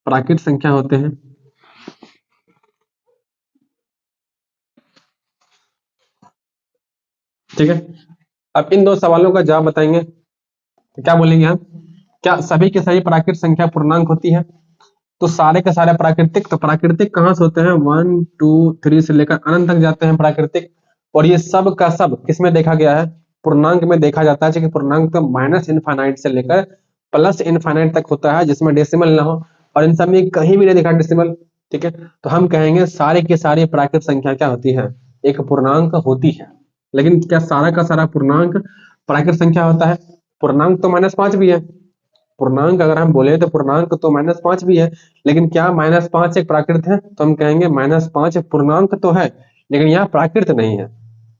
प्राकृत संख्या होते हैं। ठीक है, अब इन दो सवालों का जवाब बताएंगे। तो क्या बोलेंगे हम, क्या सभी की सभी प्राकृत संख्या पूर्णांक होती है। तो सारे के सारे प्राकृतिक, तो प्राकृतिक कहाँ से होते हैं, 1 2 3 से लेकर अनंत तक जाते हैं प्राकृतिक। और ये सब का सब किसमें देखा गया है, पूर्णांक में देखा जाता है, क्योंकि पूर्णांक तो माइनस इनफाइनाइट से लेकर प्लस इनफाइनाइट तक होता है, जिसमें डेसिमल ना हो, और इन सब में कहीं भी नहीं देखा डेसिमल। ठीक है, तो हम कहेंगे सारे की सारी प्राकृतिक संख्या क्या होती है, एक पूर्णांक होती है। लेकिन क्या सारा का सारा पूर्णांक प्राकृतिक संख्या होता है? पूर्णांक तो -5 भी है। पूर्णांक अगर हम बोले तो पूर्णांक तो -5 भी है, लेकिन क्या -5 एक प्राकृत है? तो हम कहेंगे -5 पूर्णांक तो है, लेकिन यहाँ प्राकृत नहीं है।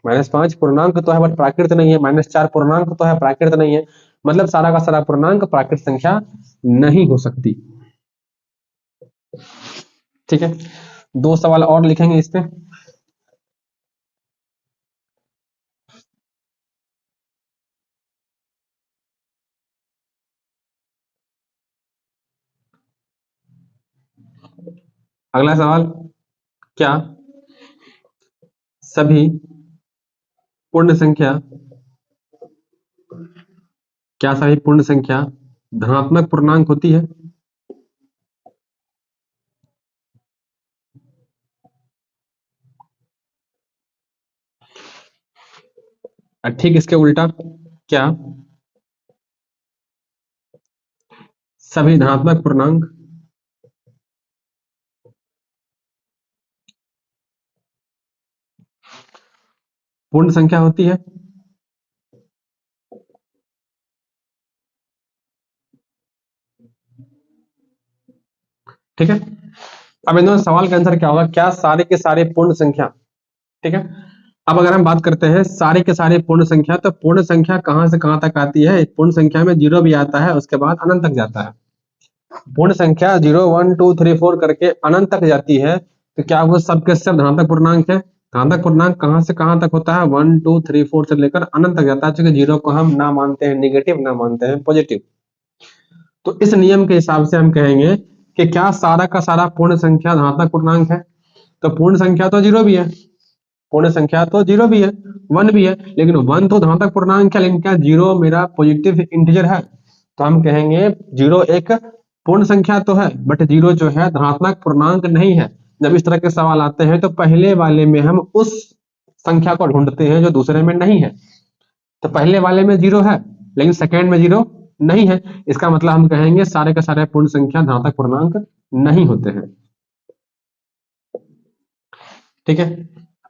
-5 पूर्णांक तो है बट प्राकृत नहीं है, -4 पूर्णांक तो है, प्राकृत नहीं है। मतलब सारा का सारा पूर्णांक प्राकृत संख्या नहीं हो सकती। ठीक है, 2 सवाल और लिखेंगे इस पे। अगला सवाल, क्या सभी पूर्ण संख्या, क्या सभी पूर्ण संख्या धनात्मक पूर्णांक होती है? और ठीक इसके उल्टा, क्या सभी धनात्मक पूर्णांक पूर्ण संख्या होती है? ठीक है, अब इन दोनों सवाल का आंसर क्या होगा, क्या सारे के सारे पूर्ण संख्या। ठीक है, अब अगर हम बात करते हैं सारे के सारे पूर्ण संख्या, तो पूर्ण संख्या कहां से कहां तक आती है? पूर्ण संख्या में 0 भी आता है, उसके बाद अनंत तक जाता है। पूर्ण संख्या 0 1 2 3 4 करके अनंत तक जाती है, तो क्या वो सबके सब धनात्मक पूर्णांक है? धनात्मक पूर्णांक कहां से कहां तक होता है, 1 2 3 4 से लेकर अनंत तक जाता है, क्योंकि 0 को हम ना मानते हैं निगेटिव, ना मानते हैं पॉजिटिव। तो इस नियम के हिसाब से हम कहेंगे कि क्या सारा का सारा पूर्ण संख्या धनात्मक पूर्णांक है? तो पूर्ण संख्या तो 0 भी है, पूर्ण संख्या तो 0 भी है, 1 भी है, लेकिन 1 तो धनात्मक पूर्णांक है, लेकिन क्या 0 मेरा पॉजिटिव इंटीजर है? तो हम कहेंगे 0 एक पूर्ण संख्या तो है, बट 0 जो है धनात्मक पूर्णांक नहीं है। जब इस तरह के सवाल आते हैं तो पहले वाले में हम उस संख्या को ढूंढते हैं जो दूसरे में नहीं है। तो पहले वाले में 0 है, लेकिन सेकेंड में 0 नहीं है, इसका मतलब हम कहेंगे सारे का सारे पूर्ण संख्या धनात्मक पूर्णांक नहीं होते हैं। ठीक है,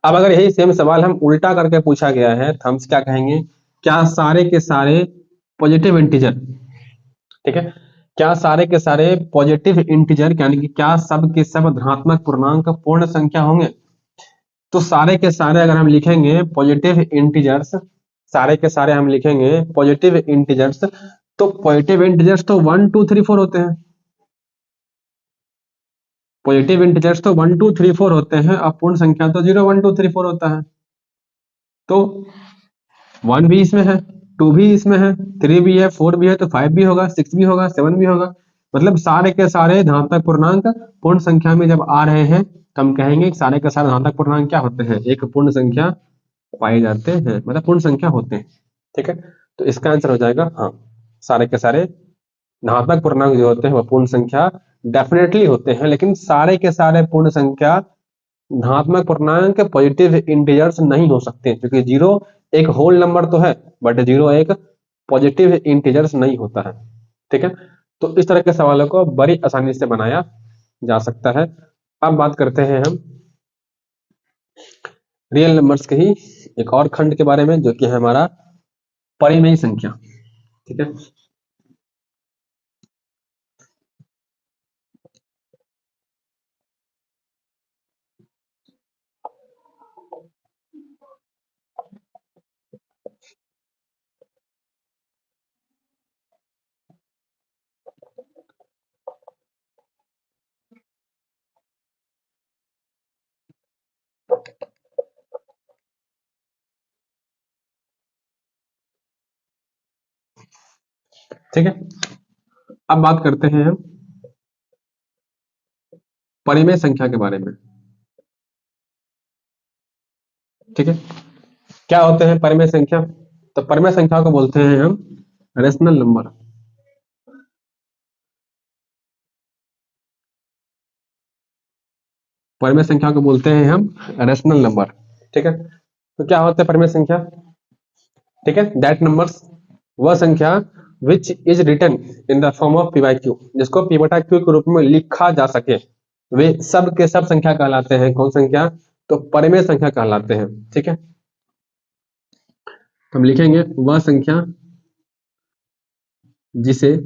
अब अगर यही सेम सवाल हम उल्टा करके पूछा गया है तो हम क्या कहेंगे, क्या सारे के सारे पॉजिटिव इंटीजर, ठीक है, क्या सारे के सारे पॉजिटिव इंटीजर यानी कि क्या सब के सब धनात्मक पूर्णांक पूर्ण संख्या होंगे? तो सारे के सारे अगर हम लिखेंगे पॉजिटिव इंटीजर्स, सारे के सारे हम लिखेंगे पॉजिटिव इंटीजर्स, तो पॉजिटिव इंटीजर्स तो 1 2 3 4 होते हैं। पॉजिटिव इंटीजर्स तो 1 2 3 4 होते हैं, और पूर्ण संख्या तो 0 1 2 3 4 होता है। तो 1 भी इसमें है, 2 भी इसमें है, 3 भी है, 4 भी है, तो 5 भी होगा, 6 भी होगा, 7 भी होगा। मतलब सारे के सारे धनात्मक पूर्णांक पूर्ण संख्या में जब आ रहे हैं तो हम कहेंगे कि सारे के सारे धनात्मक पूर्णांक क्या होते हैं, एक पूर्ण संख्या पाए जाते हैं, मतलब पूर्ण संख्या होते हैं। ठीक है, तो इसका आंसर हो जाएगा हाँ, सारे के सारे धनात्मक पूर्णांक जो होते हैं वह पूर्ण संख्या डेफिनेटली होते हैं, लेकिन सारे के सारे पूर्ण संख्या धनात्मक पूर्णांक पॉजिटिव इंटीजर्स नहीं हो सकते, क्योंकि 0 एक होल नंबर तो है, बट 0 एक पॉजिटिव इंटीजर्स नहीं होता है। ठीक है, तो इस तरह के सवालों को बड़ी आसानी से बनाया जा सकता है। अब बात करते हैं हम रियल नंबर्स के ही एक और खंड के बारे में, जो कि है हमारा परिमेय संख्या। ठीक है, ठीक है, अब बात करते हैं हम परिमेय संख्या के बारे में। ठीक है, क्या होते हैं परिमेय संख्या? तो परिमेय संख्या को बोलते हैं हम रेशनल नंबर। परिमेय संख्या को बोलते हैं हम रेशनल नंबर। ठीक है, तो क्या होता है परिमेय संख्या? ठीक है, दैट नंबर्स, वह संख्या which is written in the form of p by q, जिसको पी बटा क्यू के रूप में लिखा जा सके, वे सब के सब संख्या कहलाते हैं। कौन संख्या? तो परिमेय संख्या कहलाते हैं। ठीक है, हम लिखेंगे वह संख्या जिसे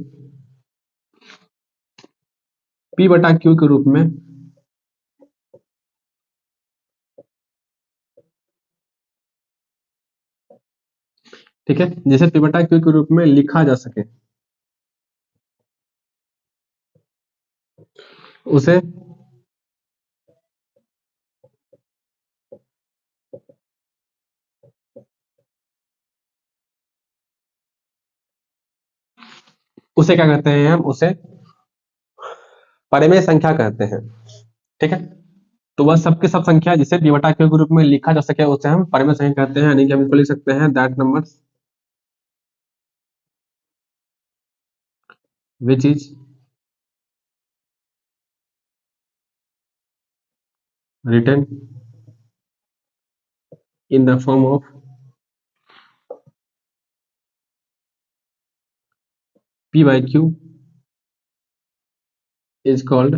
पी बटा क्यू के रूप में ठीक है, जिसे पी बटा क्यू के रूप में लिखा जा सके, उसे उसे क्या कहते हैं? हम उसे परिमेय संख्या कहते हैं। ठीक है, तो वह सबके सब संख्या जिसे पी बटा क्यू के रूप में लिखा जा सके उसे हम परिमेय संख्या कहते हैं। यानी कि हम इसको लिख सकते हैं that number which is written in the form of p by q is called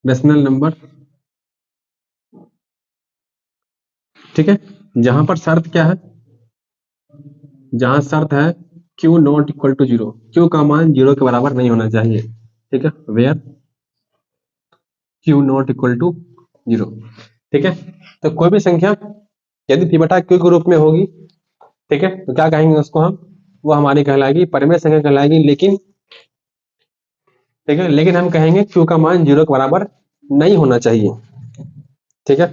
rational number. ठीक है, जहां पर शर्त क्या है? जहां शर्त है q not equal to zero, q का मान जीरो के बराबर नहीं होना चाहिए। ठीक है, where q not equal to zero. ठीक है, तो कोई भी संख्या यदि पी बटा क्यू के रूप में होगी, ठीक है, तो क्या कहेंगे उसको हम? वो हमारी कहलाएगी परिमेय संख्या कहलाएगी। लेकिन ठीक है, लेकिन हम कहेंगे क्यू का मान जीरो के बराबर नहीं होना चाहिए। ठीक है,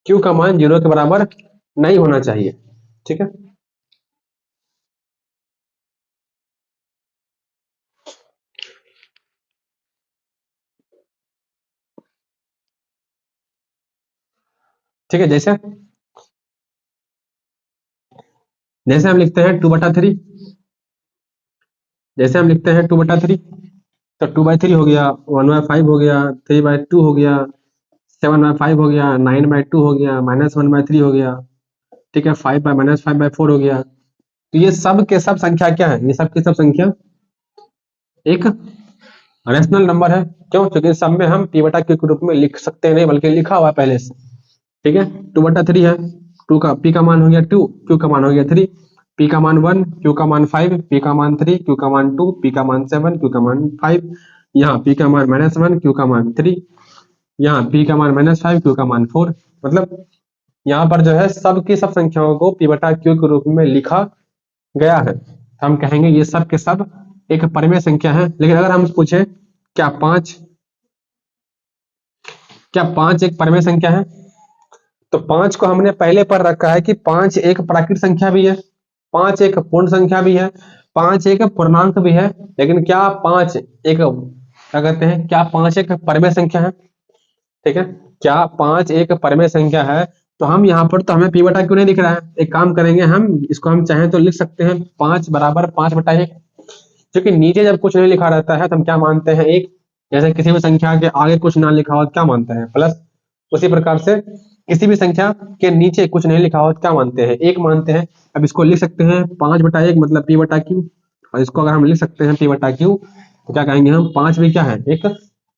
क्यू का मान जीरो के बराबर नहीं होना चाहिए। ठीक है, ठीक है, जैसे जैसे हम लिखते हैं 2/3, जैसे हम लिखते हैं 2/3, तो 2/3 हो गया, 1/5 हो गया, 3/2 हो गया, 7/5 हो गया, 9/2 हो गया, -1/3 हो गया। ठीक है, 5/-5/4 हो गया। तो ये सब के सब संख्या क्या है? ये सब के सब संख्या एक रेशनल नंबर है। क्यों? क्योंकि सब में हम पी बटा क्यू के रूप में लिख सकते हैं, नहीं बल्कि लिखा हुआ है पहले से। ठीक है, 2/3 है, टू का पी का मान हो गया 2, क्यू का मान हो गया 3, पी का मान 1, क्यू का मान 5, पी का मान 3, क्यू का मान 2, पी का मान 7, क्यू का मान 5, यहाँ पी का मान -1, क्यू का मान 3, यहाँ पी का मान -5, क्यू का मान 4। मतलब यहाँ पर जो है सब की सब संख्याओं को पी बटा क्यू के रूप में लिखा गया है। तो हम कहेंगे ये सब के सब एक परिमेय संख्या है। लेकिन अगर हम पूछे क्या 5 एक परिमेय संख्या है, तो 5 को हमने पहले पर रखा है कि 5 एक प्राकृत संख्या भी है, 5 एक पूर्ण संख्या भी है, 5 एक पूर्णांक भी है। लेकिन क्या 5 एक क्या कहते हैं, क्या 5 एक परिमेय संख्या है? ठीक है, क्या 5 एक परिमेय संख्या है? तो हम यहाँ पर तो हमें पी बटा क्यों नहीं दिख रहा है। एक काम करेंगे, हम इसको हम चाहें तो लिख सकते हैं 5 बराबर 5/1, क्योंकि नीचे जब कुछ नहीं लिखा रहता है तो हम क्या मानते हैं? एक, जैसे किसी भी संख्या के आगे कुछ ना लिखा हो तो क्या मानते हैं? प्लस। उसी प्रकार से किसी भी संख्या के नीचे कुछ नहीं लिखा हो तो क्या मानते हैं? एक मानते हैं। अब इसको लिख सकते हैं 5/1 मतलब पी बटा क्यू, और इसको अगर हम लिख सकते हैं पी बटा क्यू तो क्या कहेंगे हम? 5 भी क्या है? एक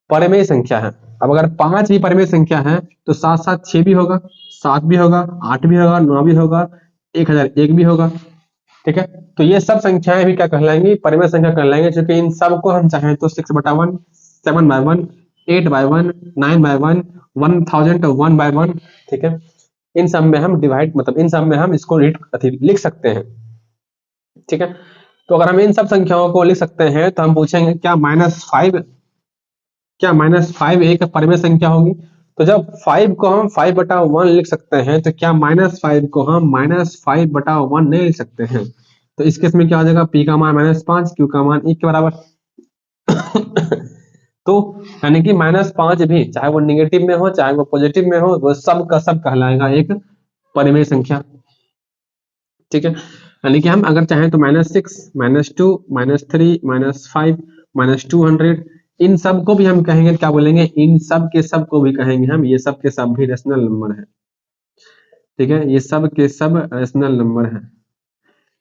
परिमेय संख्या है। अब अगर 5 भी परिमेय संख्या है तो साथ साथ 6 भी होगा, 7 भी होगा, 8 भी होगा, 9 भी होगा, 1001 भी होगा। ठीक है, तो ये सब संख्याएं भी क्या कहलाएंगी? परिमेय संख्या कहलाएंगे। क्योंकि इन सब को हम चाहें तो 6/1, 7/1, 8/1, 9/1, 1000 1/1, ठीक है, इन सब में हम डिवाइड मतलब इन सब में हम इसको लिख सकते हैं। ठीक है, तो अगर हम इन सब संख्याओं को लिख सकते हैं तो हम पूछेंगे क्या -5 एक परिमेय संख्या होगी? तो जब 5 को हम 5/1 लिख सकते हैं तो क्या -5 को हम -5/1 नहीं लिख सकते हैं? तो इस केस में क्या हो जाएगा? पी का मान -5, क्यू का मान 1 के बराबर। तो यानी कि -5 भी चाहे वो निगेटिव में हो चाहे वो पॉजिटिव में हो, वो सब का सब कहलाएगा एक परिमेय संख्या। ठीक है, यानी कि हम अगर चाहें तो -6, -2, -3, -5, -200 इन सब को भी हम कहेंगे, क्या बोलेंगे, इन सब के सब को भी कहेंगे हम, ये सब के सब भी रेशनल नंबर है। ठीक है, ये सब के सब रेशनल नंबर है।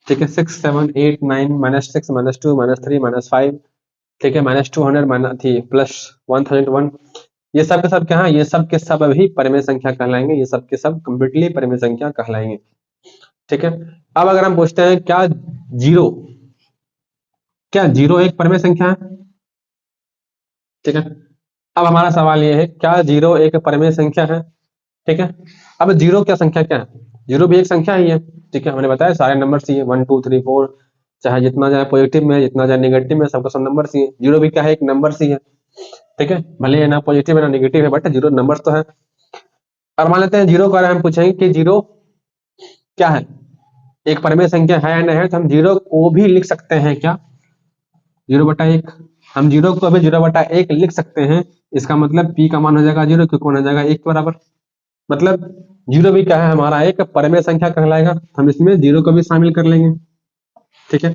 ठीक है, 6 7 8 9 -6 -2 -3 -5, ठीक है, -200 माइनस थी प्लस 1001, ये सब के सब क्या है, ये सब के सब भी परिमेय संख्या कहलाएंगे, ये सब के सब कंप्लीटली परिमेय संख्या कहलाएंगे। ठीक है, अब अगर हम पूछते हैं जीरो क्या जीरो एक परिमेय संख्या है? ठीक है, अब हमारा सवाल ये है, क्या जीरो एक परिमेय संख्या है? ठीक है, अब जीरो क्या संख्या क्या है? जीरो भी एक संख्या ही है। ठीक है, हमने बताया सारे नंबर ही है, 1 2 3 4, चाहे जितना जाए पॉजिटिव में, जितना जाए नेगेटिव में, सबका सब नंबर ही है। जीरो भी क्या है, एक नंबर ही है। ठीक है, भले ये ना पॉजिटिव है ना नेगेटिव है, बट जीरो नंबर तो है। और मान लेते हैं जीरो का हम पूछेंगे कि जीरो क्या है, एक परिमेय संख्या है या नहीं है, तो हम जीरो को भी लिख सकते हैं क्या, 0/1, हम जीरो को भी 0/1 लिख सकते हैं। इसका मतलब पी का मान हो जाएगा जीरो, क्यू का मान हो जाएगा 1 के बराबर। मतलब जीरो भी क्या है, हमारा एक परिमेय संख्या कहलाएगा, हम इसमें जीरो को भी शामिल कर लेंगे। ठीक है,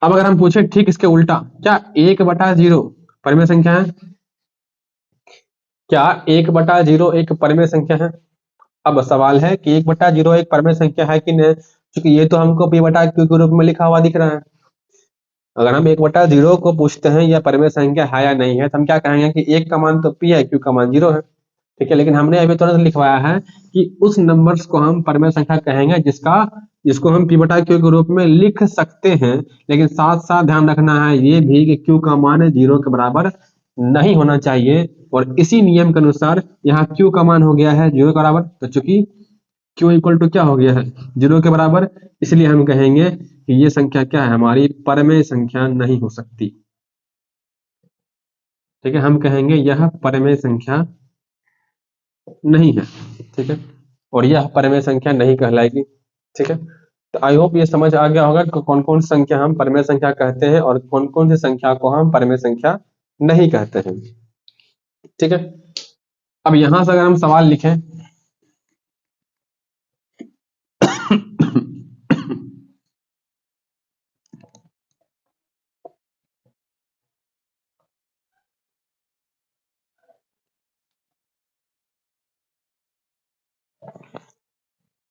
अब अगर हम पूछे ठीक इसके उल्टा, क्या 1/0 परिमेय संख्या है? क्या 1/0 एक परिमेय संख्या है? अब सवाल है कि 1/0 एक परिमेय संख्या है कि नहीं, क्योंकि ये तो हमको p/q के रूप में लिखा हुआ दिख रहा है। अगर हम 1/0 को पूछते हैं या परिमेय संख्या है या नहीं है, तो हम क्या कहेंगे कि 1 का मान तो p है, q का मान 0 है। ठीक है, लेकिन हमने अभी तुरंत लिखवाया है कि उस नंबर्स को हम परिमेय संख्या कहेंगे जिसको हम p/q के रूप में लिख सकते हैं, लेकिन साथ साथ ध्यान रखना है ये भी कि q का मान 0 के बराबर नहीं होना चाहिए। और इसी नियम के अनुसार यहाँ q का मान हो गया है 0 के बराबर, तो चूंकि q इक्वल टू क्या हो गया है, 0 के बराबर, इसलिए हम कहेंगे कि ये संख्या क्या है, हमारी परिमेय संख्या नहीं हो सकती। ठीक है, हम कहेंगे यह परिमेय संख्या नहीं है। ठीक है, और यह परिमेय संख्या नहीं कहलाएगी। ठीक है, तो आई होप ये समझ आ गया होगा कि कौन कौन सी संख्या हम परिमेय संख्या कहते हैं और कौन कौन सी संख्या को हम परिमेय संख्या नहीं कहते हैं। ठीक है, अब यहां से अगर हम सवाल लिखें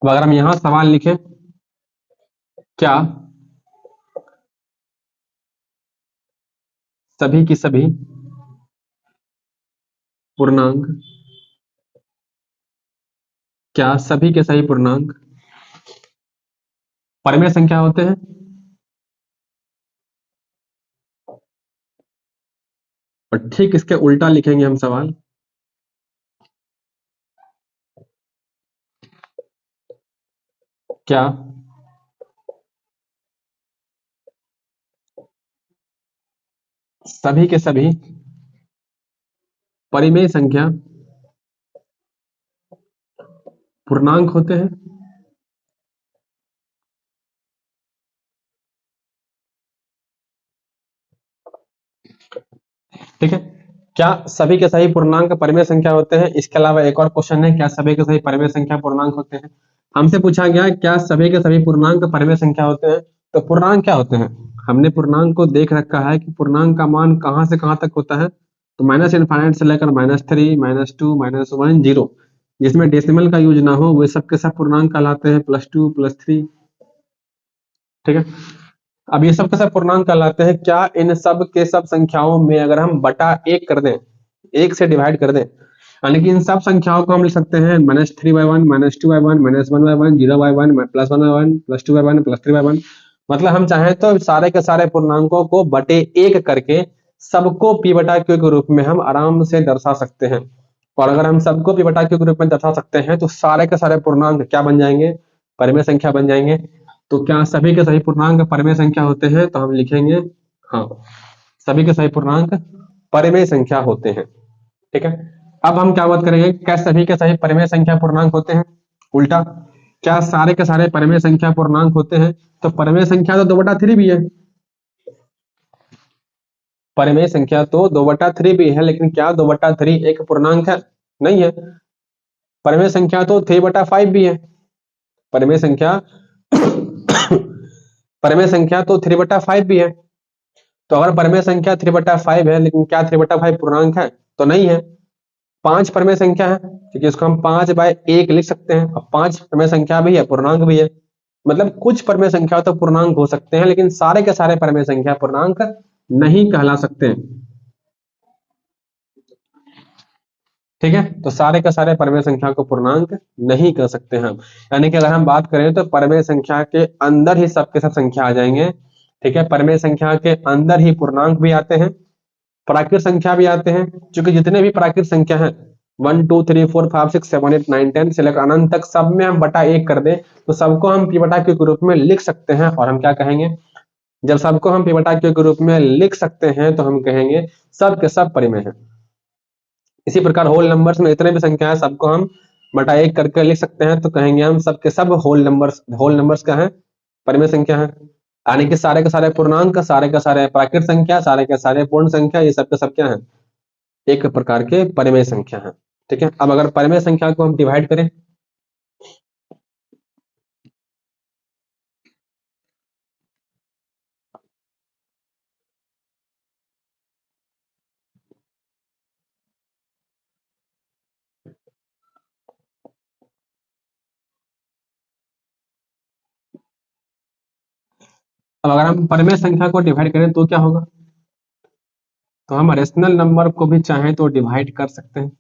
अब अगर हम यहां सवाल लिखें, क्या सभी की सभी पूर्णांक, क्या सभी के सभी पूर्णांक परिमेय संख्या होते हैं? और ठीक इसके उल्टा लिखेंगे हम सवाल, क्या सभी के सभी परिमेय संख्या पूर्णांक होते हैं? ठीक है, क्या सभी के सभी पूर्णांक परिमेय संख्या होते हैं? इसके अलावा एक और क्वेश्चन है, क्या सभी के सभी परिमेय संख्या पूर्णांक होते हैं? हमसे पूछा गया क्या सभी के सभी पूर्णांक परिमेय संख्या होते हैं, तो पूर्णांक क्या होते हैं? हमने पूर्णांक को देख रखा है कि पूर्णांक का मान कहां से कहां तक होता है, तो -∞ से लेकर -3 -2 -1 0, जिसमें डेसिमल का यूज ना हो वे सब के सब पूर्णांक कहलाते हैं, +2 +3। ठीक है, अब ये सब के सब पूर्णांक कहलाते हैं। क्या इन सब के सब संख्याओं में अगर हम बटा 1 कर दें, 1 से डिवाइड कर दें, यानी कि इन सब संख्याओं को हम लिख सकते हैं -3/1 -2/1 -1/1 0/1 +1/1 +2/1 +3/1। मतलब हम चाहें तो सारे के सारे पूर्णांकों को बटे 1 करके सबको p/q के रूप में हम आराम से दर्शा सकते हैं। और अगर हम सबको p/q के रूप में दर्शा सकते हैं तो सारे के सारे पूर्णांक क्या बन जाएंगे, परिमेय संख्या बन जाएंगे। तो क्या सभी के सभी पूर्णांक परिमेय संख्या होते हैं, तो हम लिखेंगे हाँ, सभी के सभी पूर्णांक परिमेय संख्या होते हैं। ठीक है, अब हम क्या बात करेंगे, क्या सभी के सभी परिमेय संख्या पूर्णांक होते हैं? उल्टा, क्या सारे के सारे परिमेय संख्या पूर्णांक होते हैं? तो परिमेय संख्या तो 2/3 भी है, परिमेय संख्या तो 2/3 भी है, लेकिन क्या 2/3 एक पूर्णांक है? नहीं है। परिमेय संख्या तो 3/5 भी है, परिमेय संख्या परिमेय संख्या तो 3/5 भी है। तो अगर परिमेय संख्या 3/5 है, लेकिन क्या 3/5 पूर्णांक है? तो नहीं है। 5 परिमेय संख्या है, क्योंकि इसको हम 5/1 लिख सकते हैं। अब 5 परिमेय संख्या भी है, पूर्णांक भी है। मतलब कुछ परिमेय संख्या तो पूर्णांक हो सकते हैं, लेकिन सारे के सारे परिमेय संख्या पूर्णांक नहीं कहला सकते हैं। ठीक है, तो सारे के सारे परिमेय संख्या को पूर्णांक नहीं कह सकते हम। यानी कि अगर हम बात करें तो परिमेय संख्या के अंदर ही सब के सब संख्या आ जाएंगे। ठीक है, परिमेय संख्या के अंदर ही पूर्णांक भी आते हैं, प्राकृत संख्या भी आते हैं। क्योंकि जितने भी प्राकृत संख्या हैं 1 2 3 4 5 6 7 8 9 10 से लेकर अनंत तक, सब में हम बटा 1 कर दें तो सबको हम पी बटा क्यू के रूप में लिख सकते हैं। और हम क्या कहेंगे, जब सबको हम पी बटा क्यू के रूप में लिख सकते हैं तो हम कहेंगे सब के सब परिमेय हैं। इसी प्रकार होल नंबर्स में इतने भी संख्या है, सबको हम बटा 1 करके लिख सकते हैं तो कहेंगे हम सब के सब होल नंबर्स क्या है? परिमेय संख्या है। यानी कि सारे के सारे पूर्णांक, सारे के सारे प्राकृत संख्या, सारे के सारे पूर्ण संख्या, ये सब के सब क्या है? एक प्रकार के परिमेय संख्या है। ठीक है, अब अगर परिमेय संख्या को हम डिवाइड करें, अब अगर हम परिमेय संख्या को डिवाइड करें तो क्या होगा? तो हम रेशनल नंबर को भी चाहें तो डिवाइड कर सकते हैं।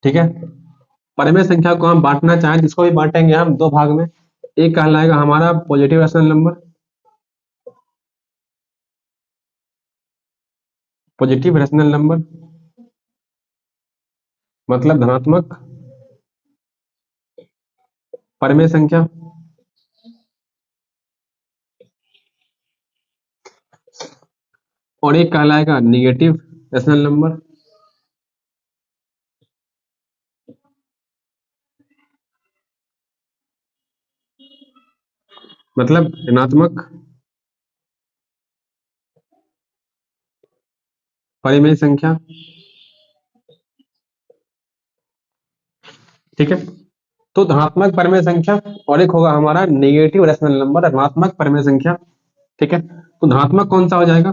ठीक है, परिमेय संख्या को हम बांटना चाहें, जिसको भी बांटेंगे हम दो भाग में। एक कहलाएगा हमारा positive rational number, positive rational number मतलब धनात्मक परिमेय संख्या। और एक कहलाएगा निगेटिव रेशनल नंबर मतलब ऋणात्मक परिमेय संख्या। ठीक है, तो धनात्मक परिमेय संख्या और एक होगा हमारा नेगेटिव रेशनल नंबर, ऋणात्मक परिमेय संख्या। ठीक है, तो धनात्मक कौन सा हो जाएगा?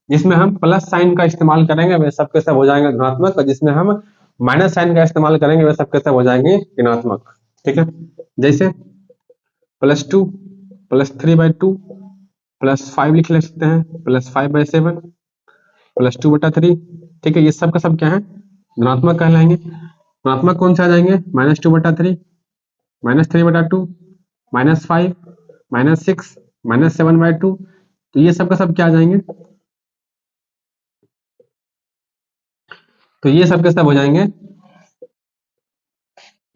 जिसमें हम प्लस साइन का इस्तेमाल करेंगे वे सब के सब हो जाएंगे धनात्मक, और जिसमें हम माइनस साइन का इस्तेमाल करेंगे वे सब के सब हो जाएंगे ऋणात्मक। ठीक है, जैसे +2 +3/2 +5 लिख सकते हैं, +5/7 +2/3। ठीक है, ये सब का सब क्या है? धनात्मक कहलाएंगे। ऋणात्मक कौन से आ जाएंगे? -2/3 -3/2 -5 -6 -7/2। तो ये सब का सब क्या आ जाएंगे? तो ये सब के सब हो जाएंगे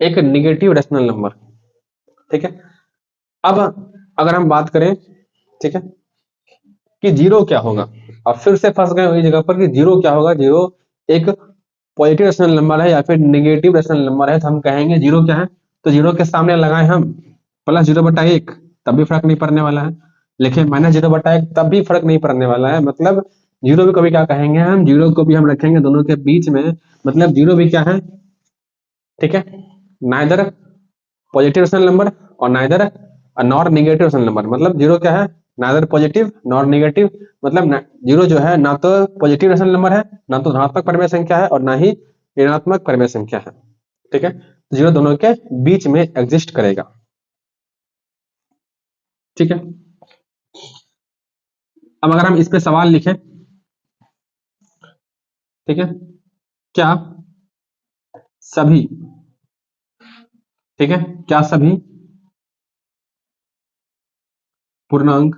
एक निगेटिव रेशनल नंबर। ठीक है, अब अगर हम बात करें, ठीक है, कि जीरो क्या होगा। अब फिर से फंस गए वही जगह पर कि जीरो क्या होगा। जीरो एक पॉजिटिव रेशनल नंबर है या फिर निगेटिव रेशनल नंबर है, तो हम कहेंगे जीरो क्या है। तो जीरो के सामने लगाए हम +0/1, तब भी फर्क नहीं पड़ने वाला है। लिखे -0/1, तब भी फर्क नहीं पड़ने वाला है। मतलब जीरो भी कभी क्या कहेंगे हम, जीरो को भी हम रखेंगे दोनों के बीच में। मतलब जीरो भी क्या है? ठीक है, नाइदर पॉजिटिव रेशनल नंबर और neither nor negative rational number. मतलब जीरो क्या है? Neither positive nor negative. मतलब जीरो जो है ना तो पॉजिटिव रेशनल नंबर है, ना तो धनात्मक परिमेय संख्या है, और ना ही ऋणात्मक परिमेय संख्या है। ठीक है, तो जीरो दोनों के बीच में एग्जिस्ट करेगा। ठीक है, अब अगर हम इस पे सवाल लिखें, ठीक है, क्या सभी, ठीक है, क्या सभी पूर्णांक,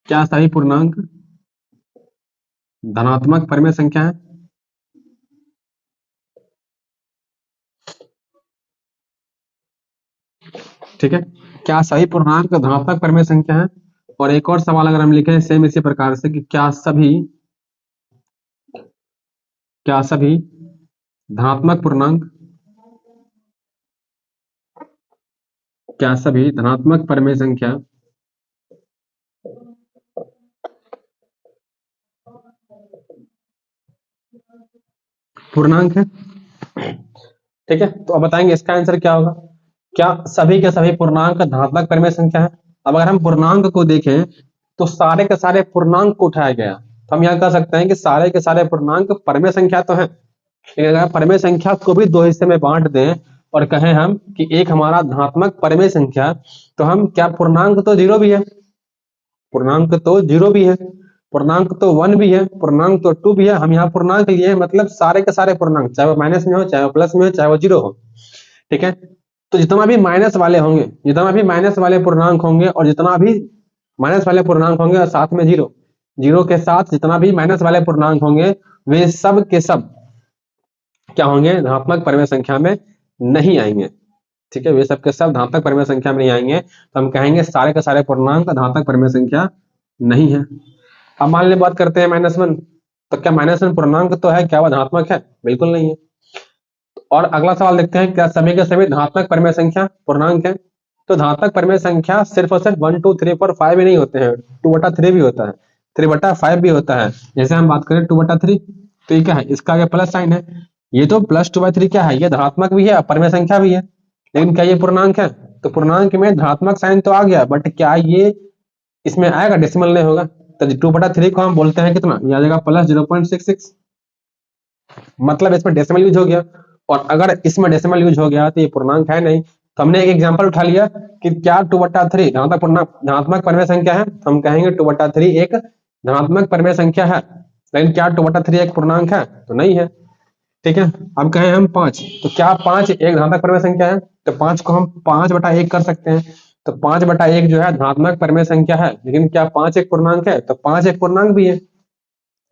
क्या सभी पूर्णांक धनात्मक परिमेय संख्या है? ठीक है, क्या सभी पूर्णांक धनात्मक परिमेय संख्या है? और एक और सवाल अगर हम लिखें सेम इसी प्रकार से कि क्या सभी धनात्मक पूर्णांक, क्या सभी धनात्मक परिमेय संख्या पूर्णांक है? ठीक है, तो अब बताएंगे इसका आंसर क्या होगा। क्या सभी के सभी पूर्णांक धनात्मक परिमेय संख्या है? अब अगर हम पूर्णांक को देखें तो सारे के सारे पूर्णांक को उठाया गया, तो हम यहाँ कह सकते हैं कि सारे के सारे पूर्णांक परिमेय संख्या तो है। लेकिन अगर परिमेय संख्या को भी दो हिस्से में बांट दें और कहें हम कि एक हमारा धनात्मक परिमेय संख्या, तो हम क्या पूर्णांक तो जीरो भी है, पूर्णांक तो जीरो भी है, पूर्णांक तो वन भी है, पूर्णांक तो टू भी है। हम यहाँ पूर्णांक लिए मतलब सारे के सारे पूर्णांक, चाहे वो माइनस में हो, चाहे वो प्लस में हो, चाहे वो जीरो हो। ठीक है, तो जितना भी माइनस वाले होंगे, जितना भी माइनस वाले पूर्णांक होंगे और जितना भी माइनस वाले पूर्णांक होंगे और साथ में जीरो, जीरो के साथ जितना भी माइनस वाले पूर्णांक होंगे वे सब के सब क्या होंगे, धनात्मक परिमेय संख्या में नहीं आएंगे। ठीक है, वे सब के सब धनात्मक परिमेय संख्या में नहीं आएंगे, तो हम कहेंगे सारे के सारे पूर्णांक धनात्मक परिमेय संख्या नहीं है। अब मान लीजिए बात करते हैं -1, तो क्या -1 पूर्णांक तो है, क्या वह धनात्मक है? बिल्कुल नहीं है। और अगला सवाल देखते हैं, क्या सभी के सभी धनात्मक परिमेय संख्या पूर्णांक है? तो धनात्मक परिमेय संख्या सिर्फ और सिर्फ 1 2 3 4 5 ही नहीं होते हैं, 2/3 भी होता है, 3/5 भी होता है। जैसे हम बात करें 2/3, तो ये क्या है, इसका आगे प्लस साइन है, ये तो +2/3 क्या है, ये धनात्मक भी है परिमेय संख्या भी है, लेकिन क्या ये पूर्णांक है? तो पूर्णांक में धनात्मक साइन तो आ गया, बट क्या ये इसमें आएगा, डेसिमल नहीं होगा। तो 2/3 को हम बोलते हैं कितना, ये आ जाएगा +0.66, मतलब इसमें डेसिमल यूज हो गया। और अगर इसमें डेसिमल यूज हो गया तो ये पूर्णांक है नहीं। तो हमने एक एग्जांपल उठा लिया कि क्या 2/3 धनात्मक परिमेय संख्या है, तो हम कहेंगे 2/3 एक धनात्मक परिमेय संख्या है। लेकिन क्या 2/3 एक पूर्णांक है? तो नहीं है। ठीक है, अब कहें हम 5, तो क्या 5 एक धनात्मक परिमेय संख्या है? तो 5 को हम 5/1 कर सकते हैं। तो 5/1 जो है धनात्मक परिमेय संख्या है, लेकिन क्या 5 एक पूर्णांक है? तो 5 एक पूर्णांक भी है।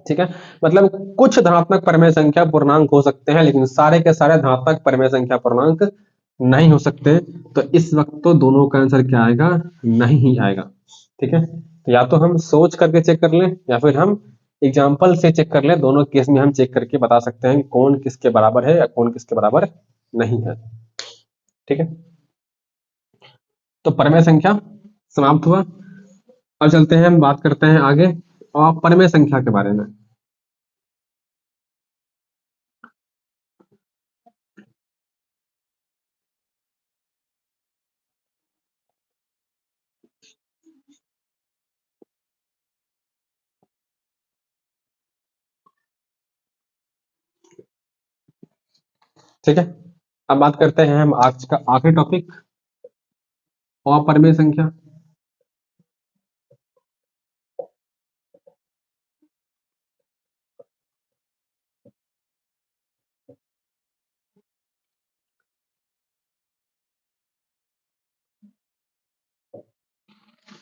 ठीक है, मतलब कुछ धनात्मक परिमेय संख्या पूर्णांक हो सकते हैं, लेकिन सारे के सारे धनात्मक परिमेय संख्या पूर्णांक नहीं हो सकते। तो इस वक्त तो दोनों का आंसर क्या आएगा, नहीं ही आएगा। ठीक है, तो या तो हम सोच करके चेक कर लें या फिर हम एग्जाम्पल से चेक कर लें, दोनों केस में हम चेक करके बता सकते हैं कि कौन किसके बराबर है या कौन किसके बराबर नहीं है। ठीक है, तो परिमेय संख्या समाप्त हुआ। अब चलते हैं, हम बात करते हैं आगे और परिमेय संख्या के बारे में। ठीक है, अब बात करते हैं हम आज का आखिरी टॉपिक, अपरिमेय संख्या।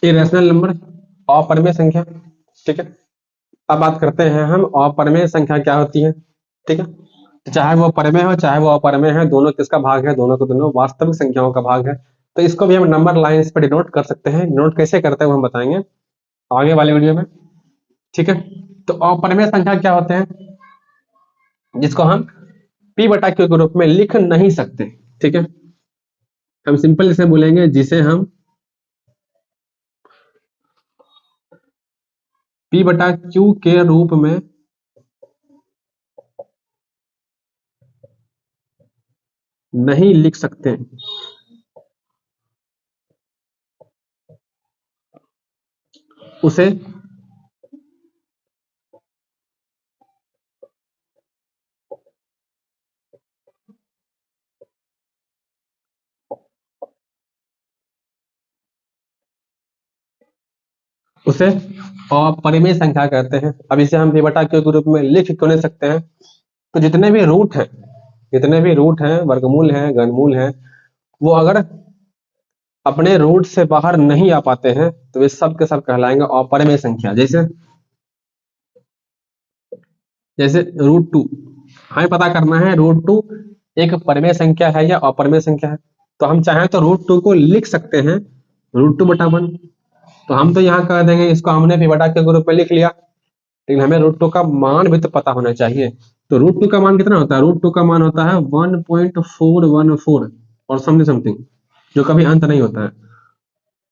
इरेशनल नंबर, अपरिमेय संख्या। ठीक है, अब बात करते हैं हम अपरिमेय संख्या क्या होती है। ठीक है, तो चाहे वो परिमेय हो चाहे वो अपरिमेय है, दोनों किसका भाग है, दोनों को दोनों वास्तविक संख्याओं का भाग है। तो इसको भी हम नंबर लाइंस पर डिनोट कर सकते हैं। डिनोट कैसे करते हैं वो हम बताएंगे आगे वाले वीडियो में। ठीक है, तो अपरिमेय संख्या क्या होते हैं, जिसको हम P/Q के रूप में लिख नहीं सकते। ठीक है, हम सिंपल इसे बोलेंगे जिसे हम P/Q के रूप में नहीं लिख सकते। उसे उसे अपरिमेय संख्या कहते हैं। अब इसे हम P/Q के रूप में लिख क्यों नहीं सकते हैं? तो जितने भी रूट हैं, जितने भी रूट हैं, वर्गमूल हैं, घनमूल हैं, वो अगर अपने रूट से बाहर नहीं आ पाते हैं तो वे सब के सब कहलाएंगे अपरिमेय संख्या। जैसे जैसे √2, हमें पता करना है √2 एक परिमेय संख्या है या अपरिमेय संख्या है। तो हम चाहें तो √2 को लिख सकते हैं √2/1। तो हम तो यहाँ कह देंगे, इसको हमने P/Q के रूप में लिख लिया, लेकिन हमें √2 का मान भी तो पता होना चाहिए। तो √2 का मान कितना होता है? √2 का मान होता है 1.414 और समथिंग, जो कभी अंत नहीं होता है।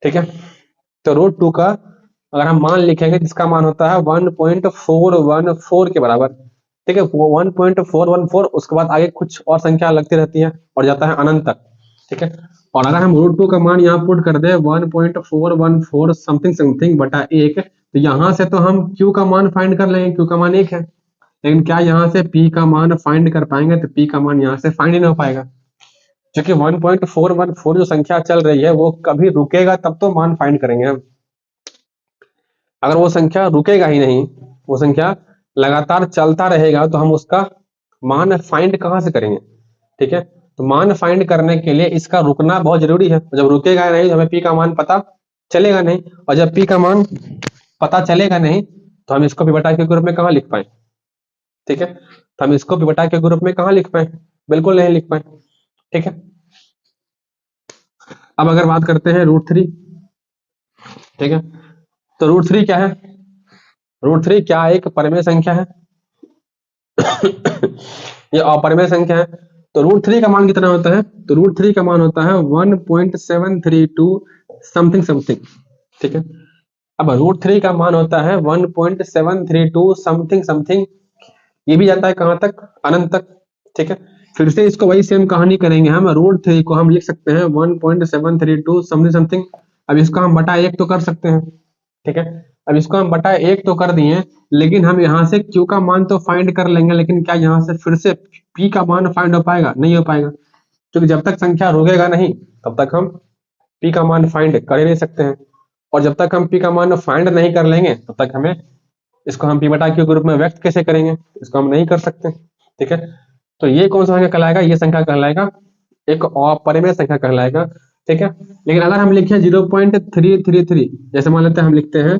ठीक है, तो √2 का अगर हम मान लिखेंगे जिसका मान होता है 1.414 के बराबर, ठीक है, 1.414, उसके बाद आगे कुछ और संख्या लगती रहती है और जाता है अनंत तक। ठीक है, और अगर हम √2 का मान यहाँ पुट कर दे 1.414 समथिंग समथिंग बटा 1, तो यहाँ से तो हम Q का मान फाइंड कर लेंगे, Q का मान 1 है, लेकिन क्या यहाँ से P का मान फाइंड कर पाएंगे? तो P का मान यहाँ से फाइंड ही नहीं हो पाएगा, क्योंकि 1.414 जो संख्या चल रही है वो कभी रुकेगा तब तो मान फाइंड करेंगे हम। अगर वो संख्या रुकेगा ही नहीं, वो संख्या लगातार चलता रहेगा, तो हम उसका मान फाइंड कहाँ से करेंगे? ठीक है, तो मान फाइंड करने के लिए इसका रुकना बहुत जरूरी है। जब रुकेगा नहीं तो हमें P का मान पता चलेगा नहीं, और जब P का मान पता चलेगा नहीं तो हम इसको P बटा के ग्रुप में कहाँ लिख पाए? ठीक है, तो हम इसको P बटा के ग्रुप में कहाँ लिख पाए? बिल्कुल नहीं लिख पाए। ठीक है, अब अगर बात करते हैं √3, ठीक है, तो √3 क्या है? √3 क्या एक परिमेय संख्या है? ये अपरिमेय संख्या है। तो √3 का मान कितना होता है? तो √3 का मान होता है 1.732 समथिंग समथिंग। ठीक है, अब √3 का मान होता है 1.732 समथिंग समथिंग, ये भी जाता है कहां तक? अनंत तक। ठीक है, फिर से इसको वही सेम कहानी करेंगे हम। √3 को हम लिख सकते हैं 1.732 समथिंग समथिंग। अब इसको हम बटा 1 तो कर सकते हैं। ठीक है, अब इसको हम बटा 1 तो कर दिए, लेकिन हम यहाँ से Q का मान तो फाइंड कर लेंगे, लेकिन क्या यहाँ से फिर से P का मान फाइंड हो पाएगा? नहीं हो पाएगा, क्योंकि जब तक संख्या रुकेगा नहीं तब तक हम P का मान फाइंड कर ही नहीं सकते हैं, और जब तक हम P का मान फाइंड नहीं कर लेंगे तब तक हमें इसको हम P बटा Q के रूप में व्यक्त कैसे करेंगे? इसको हम नहीं कर सकते। ठीक है, तो ये कौन सा संख्या कहलाएगा? ये संख्या कहलाएगा एक अपरिमेय संख्या कहलाएगा। ठीक है, लेकिन अगर हम लिखे 0.333, जैसे मान लेते हैं हम लिखते हैं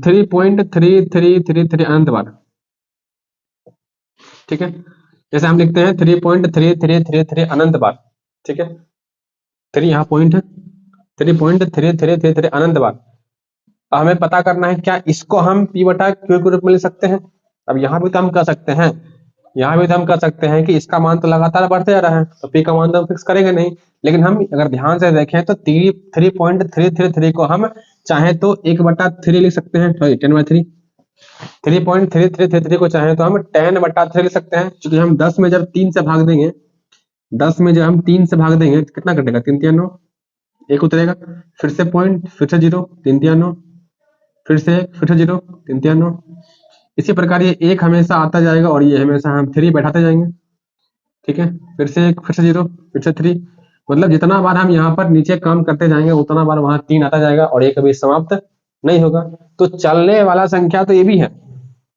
3.3333 अनंत बार। ठीक है, जैसे हम लिखते हैं 3.3333 अनंत बार। ठीक है, 3 यहाँ पॉइंट है, 3.3333 अनंत बार। हमें पता करना है क्या इसको हम P बटा Q के रूप में ले सकते हैं? अब यहाँ भी तो हम कर सकते हैं, यहाँ भी तो हम कर सकते हैं कि इसका मान तो लगातार बढ़ते जा रहा है, तो P का मान तो हम फिक्स करेंगे नहीं, लेकिन हम अगर ध्यान से देखें तो 3.333 को हम चाहे तो 1/3 लिख सकते हैं, 10/3। 3.3333 को चाहे तो हम 10/3 लिख सकते हैं, क्योंकि हम 10 में जब 3 से भाग देंगे, 10 में जब हम 3 से भाग देंगे तो कितना कटेगा? 3 3 9, 1 उतरेगा, फिर से पॉइंट, फिर से 0, 3 3 9, फिर से 1, फिर से 0, 3 3 9। इसी प्रकार ये 1 हमेशा आता जाएगा और ये हमेशा हम 3 बैठाते जाएंगे। ठीक है, फिर से 1, फिर से 0, फिर से 3, मतलब जितना बार हम यहाँ पर नीचे काम करते जाएंगे उतना बार वहां 3 आता जाएगा और ये कभी समाप्त नहीं होगा। तो चलने वाला संख्या तो ये भी है,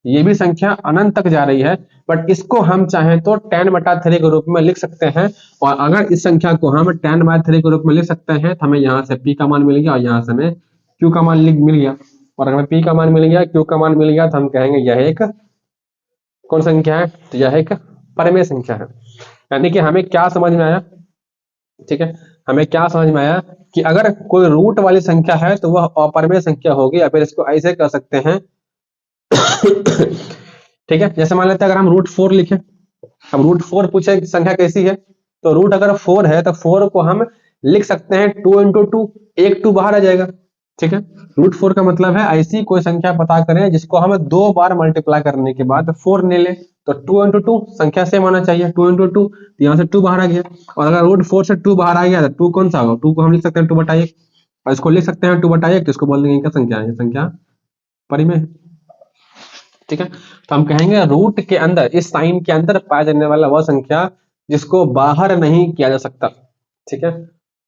ये भी संख्या अनंत तक जा रही है, बट इसको हम चाहें तो 10/3 के रूप में लिख सकते हैं। और अगर इस संख्या को हम 10/3 के रूप में लिख सकते हैं तो हमें यहाँ से P का मान मिल गया और यहाँ से हमें Q का मान मिल गया। और अगर हमें P का मान मिल गया, Q का मान मिल गया, तो हम कहेंगे यह एक कौन संख्या है? तो यह एक परिमेय संख्या है। यानी कि हमें क्या समझ में आया? ठीक है, हमें क्या समझ में आया कि अगर कोई रूट वाली संख्या है तो वह अपरिमेय संख्या होगी, या फिर इसको ऐसे कर सकते हैं ठीक है, जैसे मान लेते हैं अगर हम √4 लिखें, अब √4 पूछे संख्या कैसी है, तो रूट अगर 4 है तो 4 को हम लिख सकते हैं 2 × 2, एक 2 बाहर आ जाएगा। ठीक है, √4 का मतलब है ऐसी कोई संख्या पता करें जिसको हम 2 बार मल्टीप्लाई करने के बाद 4 ले लें, तो 2 × 2 संख्या सेम आना चाहिए, 2 × 2, तो यहाँ से 2 बाहर आ गया। और अगर √4 से 2 बाहर आ गया तो 2 कौन सा होगा? 2 को हम लिख सकते हैं 2/1, और इसको लिख सकते हैं 2/1, तो इसको बोल देंगे क्या संख्या है? ये संख्या परिमेय है। ठीक है, तो हम कहेंगे रूट के अंदर, इस साइन के अंदर पाया जाने वाला वह संख्या जिसको बाहर नहीं किया जा सकता। ठीक है,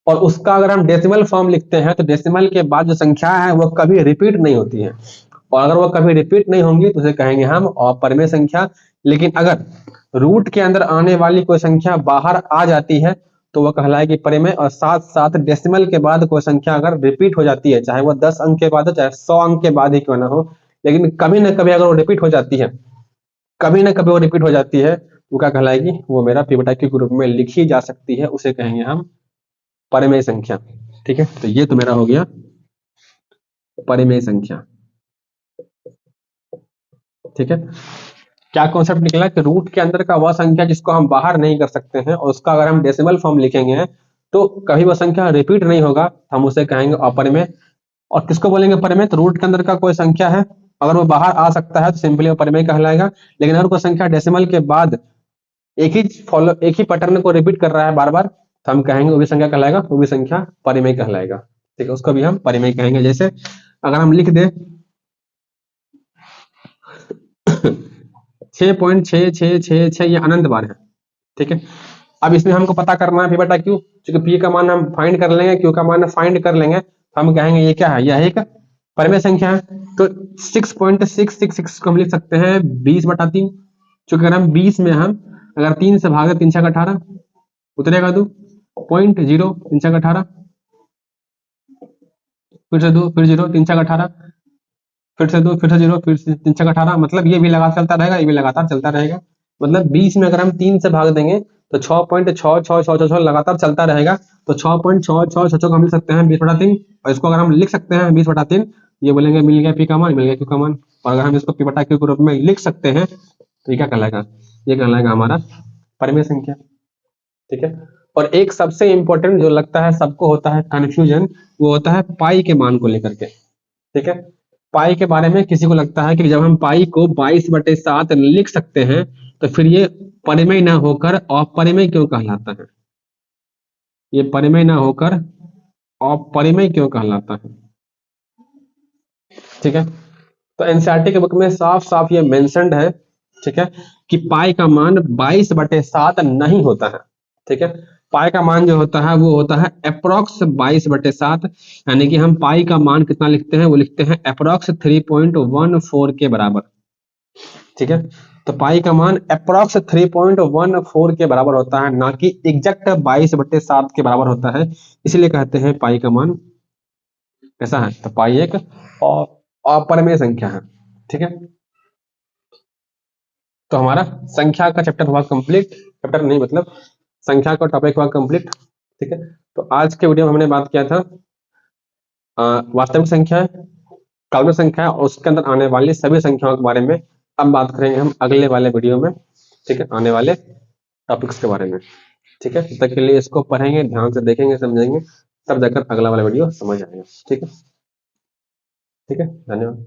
और उसका अगर हम डेसिमल फॉर्म लिखते हैं तो डेसिमल के बाद जो संख्या है वो कभी रिपीट नहीं होती है, और अगर वो कभी रिपीट नहीं होंगी तो उसे कहेंगे हम अपरिमेय संख्या। लेकिन अगर रूट के अंदर आने वाली कोई संख्या बाहर आ जाती है तो वह कहलाएगी परिमेय, और साथ साथ डेसिमल के बाद कोई संख्या अगर रिपीट हो जाती है, चाहे वो 10 अंक के बाद हो, चाहे 100 अंक के बाद ही क्यों ना हो, लेकिन कभी ना कभी अगर वो रिपीट हो जाती है, कभी ना कभी वो रिपीट हो जाती है, वो क्या कहलाएगी? वो मेरा P बटा Q के रूप में लिखी जा सकती है, उसे कहेंगे हम परिमेय संख्या। ठीक है, तो ये तो मेरा हो गया परिमेय संख्या। ठीक है, क्या कॉन्सेप्ट निकला कि रूट के अंदर का वह संख्या जिसको हम बाहर नहीं कर सकते हैं और उसका अगर हम डेसिमल फॉर्म लिखेंगे तो कभी वह संख्या रिपीट नहीं होगा, हम उसे कहेंगे अपरिमेय। और किसको बोलेंगे परिमेय? तो रूट के अंदर का कोई संख्या है अगर वो बाहर आ सकता है तो सिंपली वो परिमेय कहलाएगा। लेकिन अगर कोई संख्या डेसिमल के बाद एक ही पैटर्न को रिपीट कर रहा है बार बार, तो हम कहेंगे वो भी संख्या कहलाएगा, वो भी संख्या परिमेय कहलाएगा। ठीक है, उसको भी हम परिमेय कहेंगे। जैसे अगर हम लिख दे 6.6666 ये अनंत बार है। ठीक है, अब इसमें हमको पता करना है पी बटा क्यू, क्योंकि पी का मान हम फाइंड कर लेंगे, क्यू का मान फाइंड कर लेंगे, तो हम कहेंगे ये क्या है, यह एक परिमेय संख्या है। तो 6.666 को हम लिख सकते हैं 20/3, चूंकि अगर हम 20 में हम अगर 3 से भागे 3 छक 18 उतरेगा 2, 0.0 3 छक 18, फिर से 2, फिर 0 3 छक 18, फिर से 2, फिर से 0, फिर से 3 छक 18, मतलब ये भी लगातार चलता रहेगा, ये भी लगातार चलता रहेगा। मतलब 20 में अगर हम 3 से भाग देंगे तो 6.6666 लगातार चलता रहेगा। तो 6.6666 को हम लिख सकते हैं 20/3, और इसको अगर हम लिख सकते हैं 20/3, ये बोलेंगे मिल गया पी का मान, मिल गया क्यू का मान। और अगर हम इसको पी बटा क्यू के रूप में लिख सकते हैं तो ये क्या कहलाएगा, ये कहलाएगा हमारा परिमेय संख्या। ठीक है, और एक सबसे इंपॉर्टेंट जो लगता है सबको होता है कंफ्यूजन, वो होता है पाई के मान को लेकर के। ठीक है, पाई के बारे में किसी को लगता है कि जब हम पाई को 22/7 लिख सकते हैं तो फिर ये परिमेय ना होकर अपरिमेय क्यों कहलाता है, ये परिमेय ना होकर अपरिमेय क्यों कहलाता है। ठीक है, तो एनसीईआरटी के बुक में साफ साफ ये मेंशन्ड है। ठीक है, कि पाई का मान 22/7 नहीं होता है। ठीक है, पाई का मान जो होता है वो होता है अप्रोक्स 22/7, यानी कि हम पाई का मान कितना लिखते हैं, वो लिखते हैं अप्रोक्स 3.14 के बराबर। ठीक है, तो पाई का मान अप्रोक्स 3.14 के बराबर होता है, ना कि एग्जैक्ट 22/7 के बराबर होता है। इसलिए कहते हैं पाई का मान कैसा है, तो पाई एक अपरिमेय संख्या है। ठीक है, तो हमारा संख्या का चैप्टर हुआ कंप्लीट, चैप्टर नहीं मतलब संख्या का टॉपिक हुआ कंप्लीट। ठीक है, तो आज के वीडियो में हमने बात किया था वास्तविक संख्या, काल्पनिक संख्या और उसके अंदर आने वाली सभी संख्याओं के बारे में। अब बात करेंगे हम अगले वाले वीडियो में, ठीक है, आने वाले टॉपिक्स के बारे में। ठीक है, तब तक के लिए इसको पढ़ेंगे, ध्यान से देखेंगे, समझेंगे, तब जाकर अगला वाला वीडियो समझ आएगा। ठीक है, ठीक है, धन्यवाद।